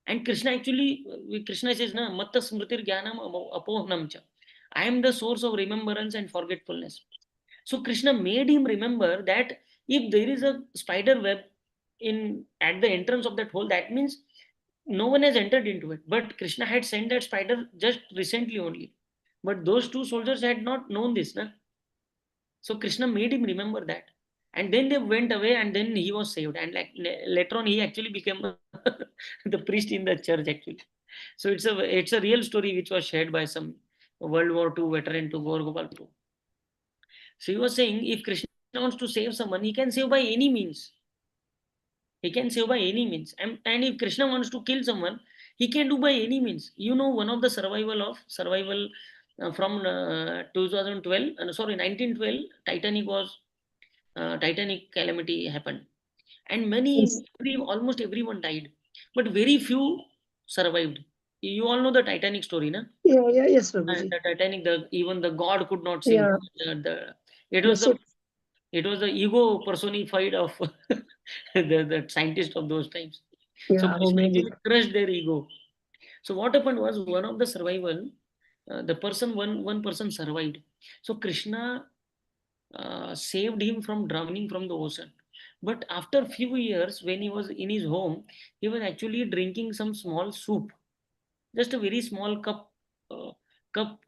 And Krishna actually, Krishna says, na, matta smritir jnanam apohanam cha. I am the source of remembrance and forgetfulness. So Krishna made him remember that if there is a spider web in at the entrance of that hole, that means no one has entered into it. But Krishna had sent that spider just recently only. But those two soldiers had not known this. Na? So Krishna made him remember that. And then they went away, and then he was saved. And like later on, he actually became the priest in the church actually. So it's a real story which was shared by some World War II veteran to Gaur Gopal Prabhu. So he was saying, if Krishna wants to save someone, he can save by any means. He can save by any means. And if Krishna wants to kill someone, he can do by any means. You know, one of the survival from 2012, sorry, 1912, Titanic calamity happened, and Yes. almost everyone died, but very few survived. You all know the Titanic story, na? Yeah, yeah, yes, Prabhuji. The Titanic, even the God could not save. Yeah, It the was the ship. it was the ego personified of the scientist of those times. So Yeah, who Krishna made it? actually crushed their ego. So what happened was, one of the survival, one person survived. So Krishna saved him from drowning from the ocean. But after few years, when he was in his home, he was actually drinking some small soup, just a very small cup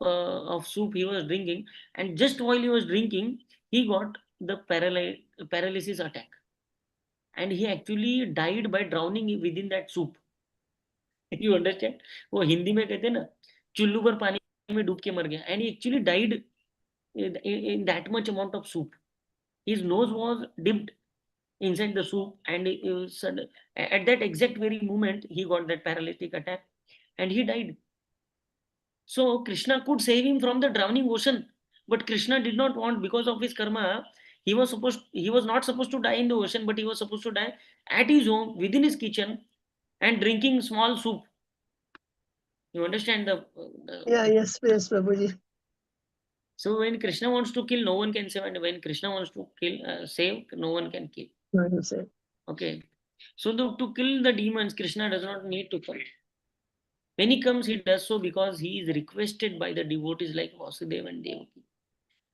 of soup he was drinking. And just while he was drinking, he got the paralysis attack, and he actually died by drowning within that soup. You understand? वो हिंदी में कहते हैं ना, चुल्लू पर पानी में डूब के मर गया, and he actually died in that much amount of soup. His nose was dipped inside the soup, and at that exact very moment he got that paralytic attack, and he died. So Krishna could save him from the drowning ocean, but Krishna did not want, because of his karma. He was not supposed to die in the ocean, but he was supposed to die at his home within his kitchen and drinking small soup. You understand Yeah, the yes, yes, Prabhuji. So when Krishna wants to kill, no one can save, and when Krishna wants to save, no one can kill. You say. Okay. So to kill the demons, Krishna does not need to come. When he comes, he does so because he is requested by the devotees like Vasudeva and Devaki.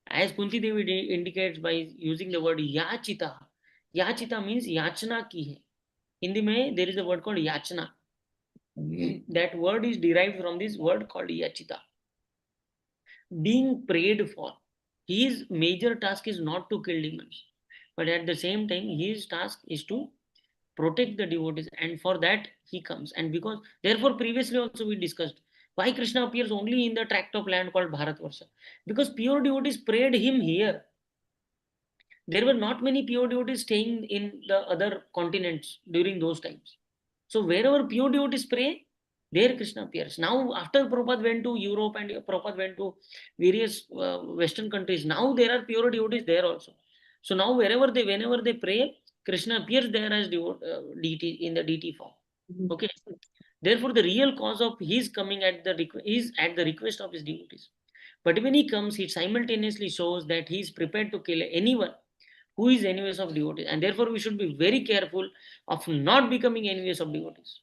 As Kunti Devi indicates by using the word yachita. Yachita means yachna ki hai. Hindi mein there is a word called yachna. That word is derived from this word called yachita. Being prayed for. His major task is not to kill demons, but at the same time, his task is to protect the devotees, and for that he comes. And because, therefore, previously also we discussed why Krishna appears only in the tract of land called Bharatvarsha, because pure devotees prayed him here. There were not many pure devotees staying in the other continents during those times. So wherever pure devotees pray, there Krishna appears. Now, after Prabhupada went to Europe and Prabhupada went to various Western countries, now there are pure devotees there also. So now whenever they pray, Krishna appears there as deity in the deity form. Okay. Therefore, the real cause of his coming is at the request of his devotees. But when he comes, he simultaneously shows that he is prepared to kill anyone who is envious of devotees. And therefore, we should be very careful of not becoming envious of devotees.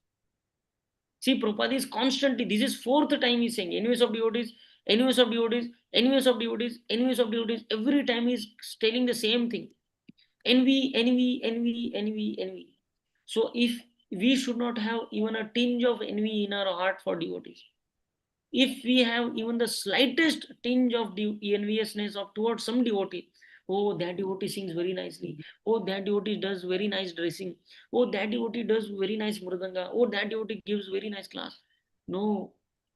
See, Prabhupada is constantly, this is fourth time he's saying envious of devotees, envious of devotees, envious of devotees, envious of devotees. Every time he's telling the same thing. Envy, envy, envy, envy, envy. So if we should not have even a tinge of envy in our heart for devotees, if we have even the slightest tinge of enviousness of towards some devotee, oh, that devotee sings very nicely, oh, that devotee does very nice dressing, oh, that devotee does very nice mridanga, oh, that devotee gives very nice class. No,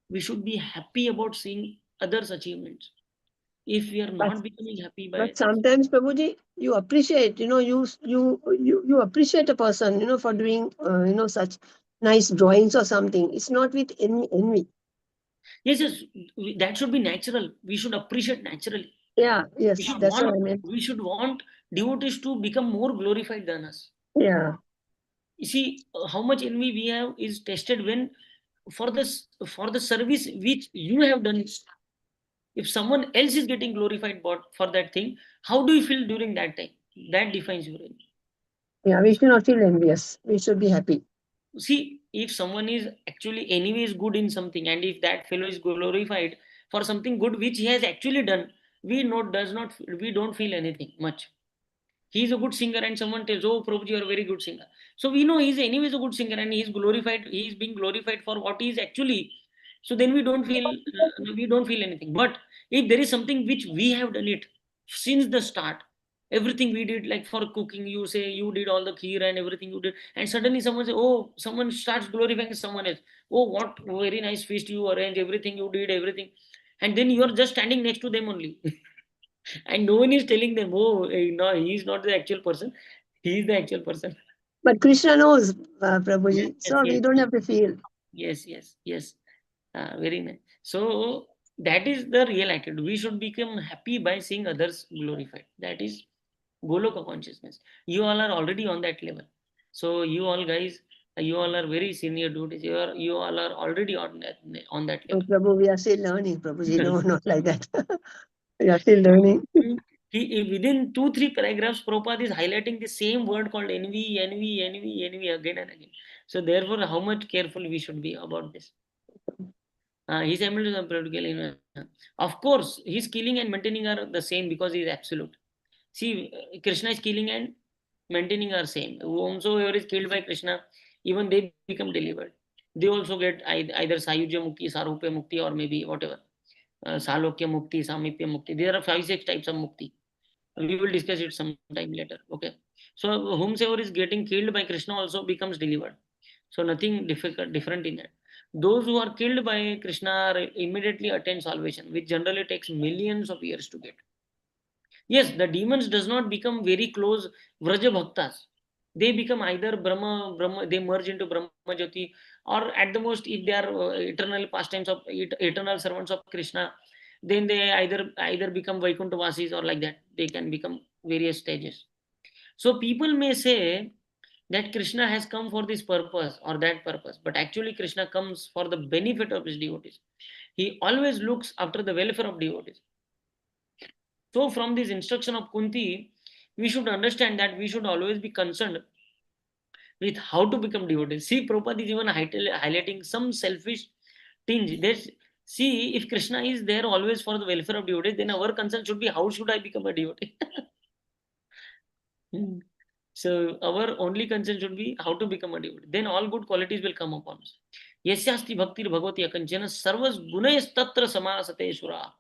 we should be happy about seeing others achievements. If we are But not becoming happy by but sometimes, Prabhuji, you appreciate, you appreciate a person, for doing, such nice drawings or something. It's not with any envy. yes, yes, that should be natural. We should appreciate naturally. Yeah, We yes, should that's what want I meant. we should want devotees to become more glorified than us. Yeah. You see, how much envy we have is tested when for the service which you have done. If someone else is getting glorified for that thing, how do you feel during that time? That defines your envy. Yeah, we should not feel envious. We should be happy. See, if someone is actually anyways good in something, and if that fellow is glorified for something good which he has actually done, we don't feel anything much. He's a good singer and someone tells, oh, Prabhuji, you're a very good singer. So we know he's anyways a good singer and he's glorified, he's being glorified for what he is actually. So then we don't feel anything. But if there is something which we have done it since the start, everything we did, like for cooking, you say you did all the kheer and everything you did, and suddenly someone say, oh, someone starts glorifying someone else. Oh, what very nice feast you arranged, everything you did, everything. And then you are just standing next to them only. And no one is telling them, oh, no, he is not the actual person. He is the actual person. But Krishna knows, Yes, Prabhuji, yes, so we yes, don't have to feel. yes, yes, yes. Very nice. So that is the real attitude. We should become happy by seeing others glorified. That is Goloka consciousness. You all are already on that level. So you all guys, you all are very senior duties. You all are already on that Oh, level. Prabhu, we are still learning, Prabhuji. No, not like that. We are still learning. Within 2-3 paragraphs, Prabhupada is highlighting the same word called envy, envy, envy, envy again and again. So therefore, how much careful we should be about this. He's able to practically, of course, his killing and maintaining are the same because he is absolute. See, Krishna is killing and maintaining are same. Whomsoever is killed by Krishna, even they become delivered. They also get either Sayujya Mukti, Sarupya Mukti, or maybe whatever. Salokya Mukti, Samipya Mukti. There are 5-6 types of Mukti. We will discuss it sometime later. Okay. So whomsoever is getting killed by Krishna also becomes delivered. So nothing different in that. Those who are killed by Krishna are immediately attain salvation, which generally takes millions of years to get. Yes, the demons does not become very close Vraja Bhaktas. They become either Brahma, they merge into Brahma Jyoti, or at the most, if they are eternal pastimes of eternal servants of Krishna, then they either become Vaikuntha Vasis or like that. They can become various stages. So people may say that Krishna has come for this purpose or that purpose, but actually Krishna comes for the benefit of his devotees. He always looks after the welfare of devotees. So, from this instruction of Kunti, we should understand that we should always be concerned with how to become devotees. See, Prabhupada is even highlighting some selfish tinge. See, if Krishna is there always for the welfare of devotees, then our concern should be how should I become a devotee? Hmm. So, our only concern should be how to become a devotee. Then all good qualities will come upon us. Yasyasti bhaktir bhagavati akanchana sarvas gunayas tatra samasate sura.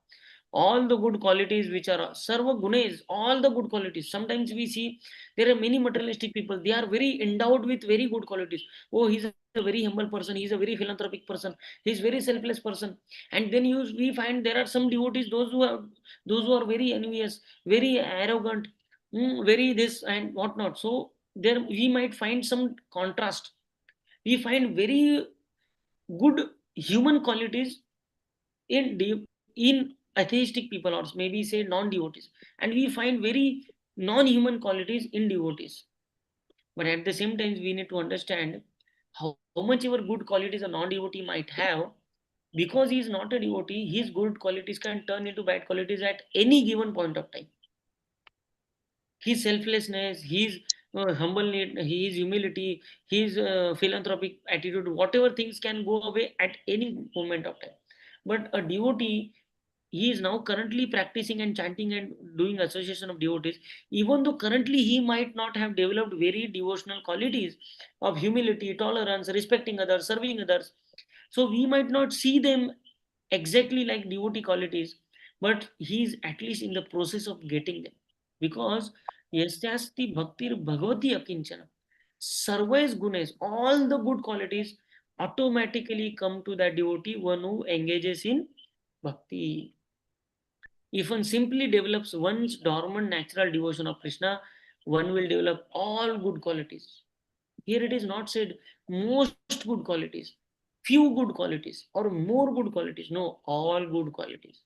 all the good qualities which are sarva gunes, all the good qualities. Sometimes we see there are many materialistic people, they are very endowed with very good qualities. Oh, he's a very humble person, he's a very philanthropic person, he's very selfless person. And then we find there are some devotees, those who are very envious, very arrogant, very this and whatnot. So there we might find some contrast. We find very good human qualities in atheistic people, or maybe say non-devotees, and we find very non-human qualities in devotees. But at the same time, we need to understand how much ever good qualities a non-devotee might have, because he is not a devotee, his good qualities can turn into bad qualities at any given point of time. His selflessness, his humble need, his humility, his philanthropic attitude, whatever things can go away at any moment of time. But a devotee, he is now currently practicing and chanting and doing association of devotees, even though currently he might not have developed very devotional qualities of humility, tolerance, respecting others, serving others. So we might not see them exactly like devotee qualities, but he is at least in the process of getting them. Because yasyasti bhaktir bhagavati akinchana, sarvais gunes, all the good qualities automatically come to that devotee, one who engages in bhakti. If one simply develops one's dormant natural devotion of Krishna, one will develop all good qualities. Here it is not said most good qualities, few good qualities, or more good qualities. No, all good qualities.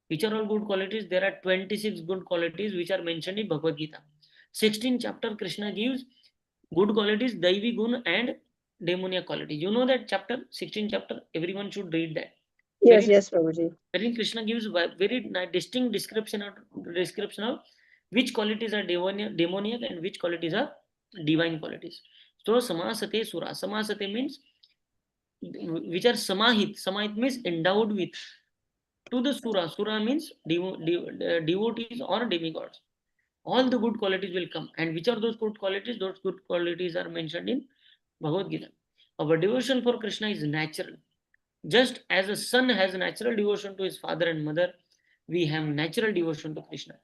Which are all good qualities? There are 26 good qualities which are mentioned in Bhagavad Gita. 16th chapter, Krishna gives good qualities, Daivi Gun and demoniac qualities. You know that chapter, 16th chapter, everyone should read that. Yes, yes, Prabhuji. Wherein Krishna gives very distinct description of which qualities are demoniac and which qualities are divine qualities. So samasate sura. Samasate means which are samahit. Samahit means endowed with. To the sura. Sura means devotees or demigods. All the good qualities will come. And which are those good qualities? Those good qualities are mentioned in Bhagavad Gita. Our devotion for Krishna is natural. Just as a son has natural devotion to his father and mother, we have natural devotion to Krishna.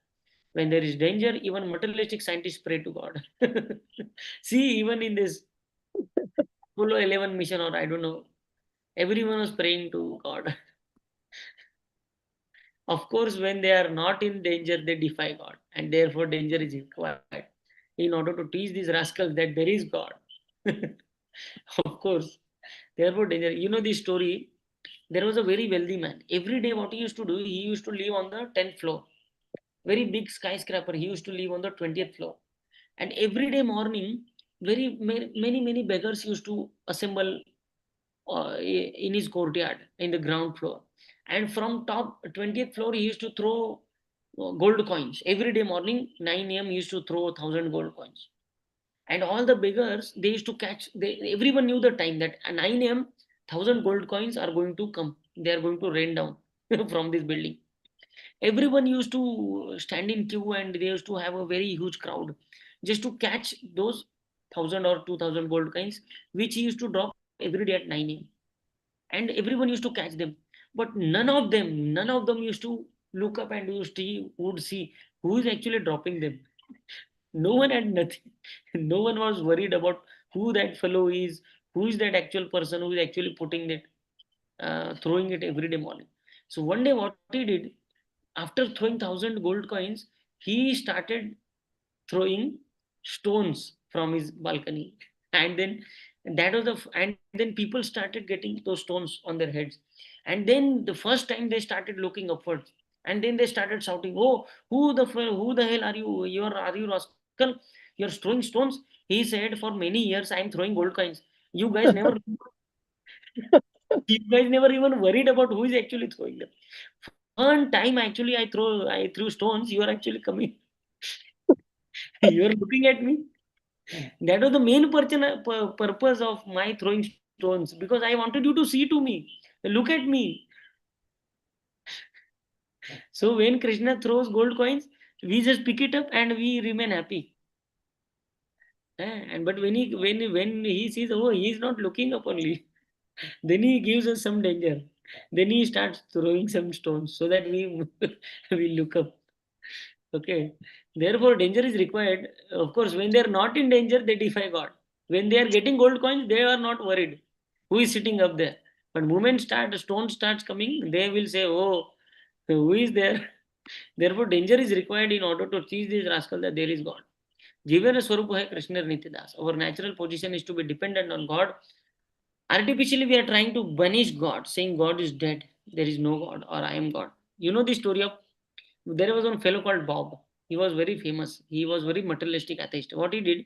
When there is danger, even materialistic scientists pray to God. See, even in this Apollo 11 mission, or I don't know, everyone was praying to God. Of course, when they are not in danger, they defy God, and therefore danger is required in order to teach these rascals that there is God. Of course, therefore danger. You know the story. There was a very wealthy man. Every day, what he used to do, he used to live on the 10th floor. Very big skyscraper. He used to live on the 20th floor. And every day morning, many beggars used to assemble in his courtyard in the ground floor. And from top 20th floor, he used to throw gold coins. Every day morning, 9 a.m., he used to throw 1,000 gold coins. And all the beggars, they used to catch, everyone knew the time that at 9 a.m., 1,000 gold coins are going to come. They are going to rain down from this building. Everyone used to stand in queue, and they used to have a very huge crowd just to catch those 1,000 or 2,000 gold coins, which he used to drop every day at 9 a.m. And everyone used to catch them. But none of them used to look up and would see who is actually dropping them. No one had nothing. No one was worried about who that fellow is, who is that actual person who is actually putting it, throwing it every day morning. So one day, what he did, after throwing 1,000 gold coins, he started throwing stones from his balcony, and then and then people started getting those stones on their heads. And then the first time they started looking upwards, and then they started shouting, "Oh, who the hell are you? Are you rascal? You're throwing stones." He said, "For many years I am throwing gold coins. You guys never you guys never even worried about who is actually throwing them. One time actually I threw stones, you are actually coming. You are looking at me." That was the main purpose of my throwing stones, because I wanted you to see to me. Look at me. So when Krishna throws gold coins, we just pick it up and we remain happy. And but when he sees, oh, he is not looking up only, then he gives us some danger. Then he starts throwing some stones so that we we look up. Okay. Therefore, danger is required. Of course, when they are not in danger, they defy God. When they are getting gold coins, they are not worried. Who is sitting up there? But moment stone starts coming, they will say, "Oh, who is there?" Therefore, danger is required in order to teach this rascal that there is God. Jivan Swarup hai Krishna Nityadas. Our natural position is to be dependent on God. Artificially, we are trying to banish God, saying God is dead. There is no God, or I am God. You know the story of there was one fellow called Bob. He was very famous. He was very materialistic atheist. What he did,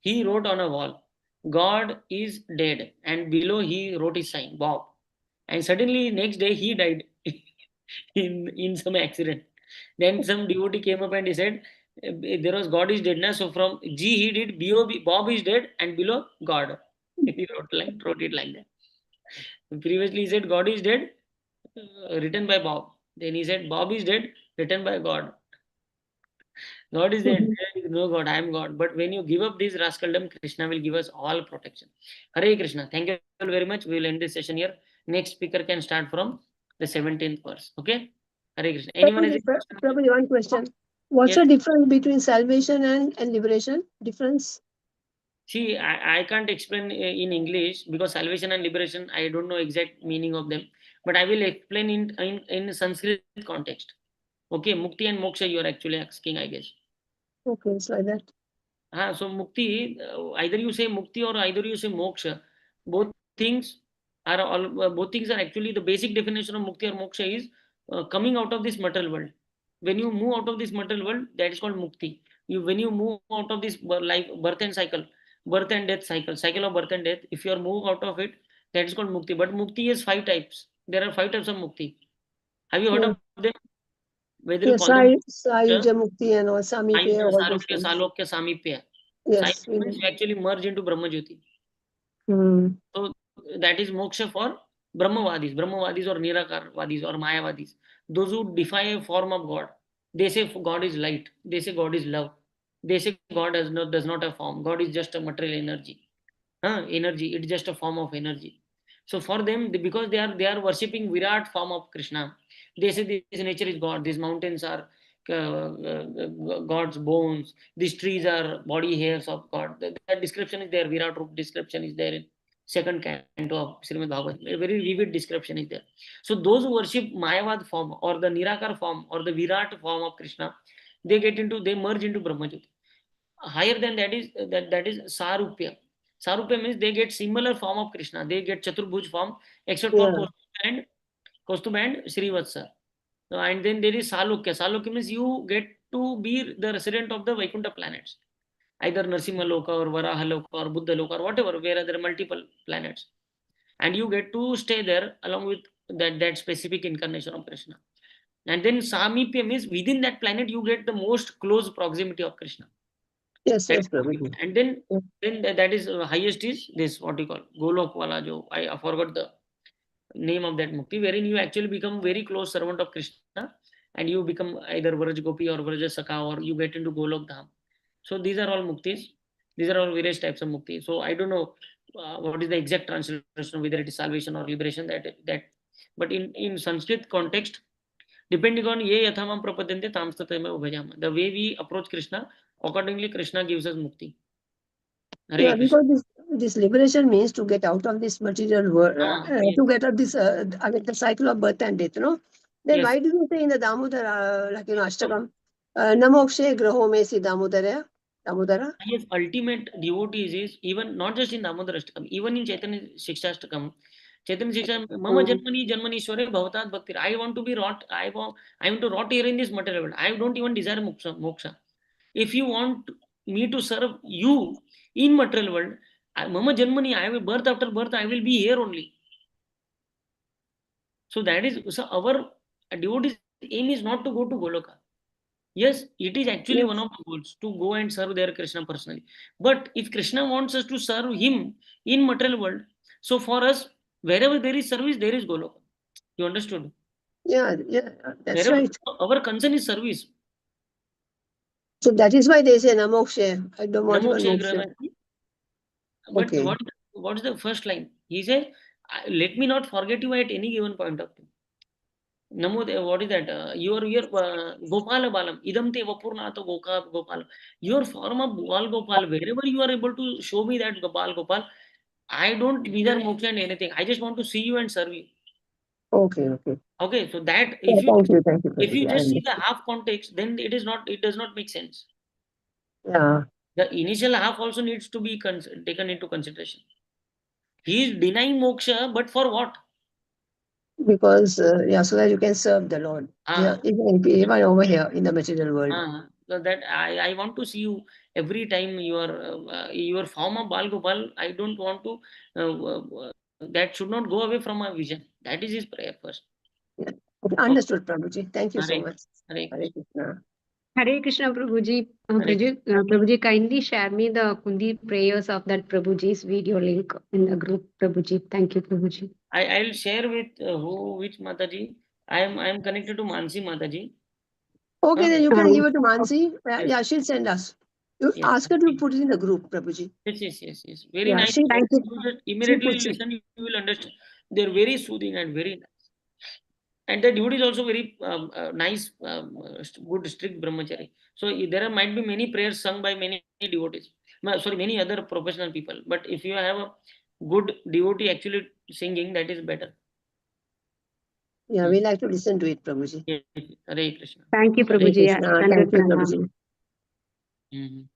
he wrote on a wall, God is dead. And below he wrote his sign, Bob. And suddenly next day he died in some accident. Then some devotee came up and he said, there was God is dead. Na? So from G he did B-O-B, Bob is dead and below God. He wrote it like that. Previously he said God is dead, written by Bob. Then he said Bob is dead, written by God. God is dead. Mhm. There is no God. I am God. But when you give up this rascaldom, Krishna will give us all protection. Hare Krishna. Thank you very much. We will end this session here. Next speaker can start from the 17th verse. Okay? Hare Krishna. Anyone has a question? Prabhuji, one question. What's Yes. the difference between salvation and liberation? Difference? See, I can't explain in English because salvation and liberation, I don't know exact meaning of them. But I will explain in Sanskrit context. Okay? Mukti and moksha you are actually asking, I guess. Okay, it's like that. So mukti, either you say mukti or either you say moksha. Both things both things are actually the basic definition of mukti or moksha is coming out of this material world. When you move out of this material world, that is called mukti. When you move out of this life, birth and death cycle of birth and death. If you are moved out of it, that is called mukti. But mukti is 5 types. There are 5 types of mukti. Have you heard Yeah. of them? Whether you Yes, call them moksha, Sayuja Mukti and all Samipe, Ayuja, all those Sarokya, things. Salokya, Samipya. Yes, we Silence know. means you actually merge into Brahma Jyoti. Hmm. So that is moksha for Brahmavadis or Nirakarvadis or Mayavadis. Those who defy a form of God. They say God is light. They say God is love. They say God does not have form. God is just a material energy. Energy. It's just a form of energy. So for them, because they are worshipping Virat form of Krishna, they say this nature is God. These mountains are God's bones. These trees are body hairs of God. That description is there. Virat Rup description is there in second canto of Srimad Bhagavatam. A very vivid description is there. So those who worship Mayavad form or the Nirakar form or the Virat form of Krishna, they merge into Brahmajyoti. Higher than that is that is Sarupya. Sarupya means they get similar form of Krishna. They get Chaturbhuj form except for Yeah. Kaustubh and Srivatsa. And then there is Salokya. Salokya means you get to be the resident of the Vaikuntha planets, either Narsimha Loka or Varaha Loka or Buddha Loka or whatever, where there are multiple planets, and you get to stay there along with that specific incarnation of Krishna. And then Samipya means within that planet you get the most close proximity of Krishna. Yes, That yes, is Prabhuji. and then Yeah. that is highest is this what you call Golok Wala jo I forgot the name of that mukti, wherein you actually become very close servant of Krishna and you become either Vraj Gopi or Vraj Saka or you get into Golok Dham. So these are all muktis. These are all various types of mukti. So I don't know what is the exact translation, whether it is salvation or liberation. But in Sanskrit context, depending on ye yathamam prapadante tamstatame ubhajama. The way we approach Krishna, accordingly Krishna gives us mukti. Hare Yeah, Krishna. because this liberation means to get out of this material world, Yes, to get out this the cycle of birth and death, no? Then yes. why do you say in the Damodara, Ashtakam, Namokshe graho me si Damodara, Damodara? Yes, ultimate devotees is even not just in Damodar Ashtakam, even in Chaitanya Shikshashtakam. Chaitanya Shiksha, Mama Mm. Janmani Janmanishware Bhavatat Bhakti. I want to be rot. I want to rot here in this material world. I don't even desire moksha. If you want me to serve you in material world, Mama Janmani, I will birth after birth, I will be here only. So that is so our devotee's aim is not to go to Goloka. Yes, it is actually one Yes. of the goals to go and serve their Krishna personally. But if Krishna wants us to serve him in material world, so for us, wherever there is service, there is Goloka. You understood? Yeah, yeah, that's Wherever right. our concern is service. So that is why they say Namokshe. I don't want Namo even Kshe moksha. Grahati. But Okay. what is the first line? He says, let me not forget you at any given point of time. Namo, what is that? Your Gopala Balam, Idam te Vapurnato Gopal. Your form of Bal Gopal, wherever you are able to show me that Gopal Gopal, I don't neither moksha and anything. I just want to see you and serve you. Okay, okay. Okay, so that Yeah, if you thank you, if you Prabhuji. I just see the understood. half context, then it does not make sense. Yeah, The initial half also needs to be taken into consideration. He is denying moksha, but for what? because yeah, so that you can serve the Lord. Yeah, Ah, even over here in the material world. so that I want to see you every time your form of Bal Gopal. I don't want to that should not go away from my vision. That is his prayer first. Yeah. Okay, Okay. understood, Prabhuji. Thank you so Hare, much. Hare Hare Krishna. Hare Krishna, Prabhuji. Hare Prabhuji, kindly share me the Kundi prayers of that Prabhuji's video link in the group, Prabhuji. Thank you, Prabhuji. I'll share with which Mataji. I am connected to Mansi Mataji. Okay, then you can give it to Okay. Mansi. Yes. Yeah, she'll send us. You Yes. ask her to put it in the group, Prabhuji. Yes. Very Yeah, nice. she Thank you. You just she immediately puts it. listen, you will understand. They're very soothing and very nice. And the devotee is also very nice, good, strict brahmachari. So might be many prayers sung by many devotees. Sorry, many other professional people. But if you have a good devotee actually singing, that is better. Yeah, we like to listen to it, Prabhuji. Yes. Hare Krishna. Thank you, Hare Prabhuji. Krishna. Standard Thank you, pranam. Prabhuji. Mhm.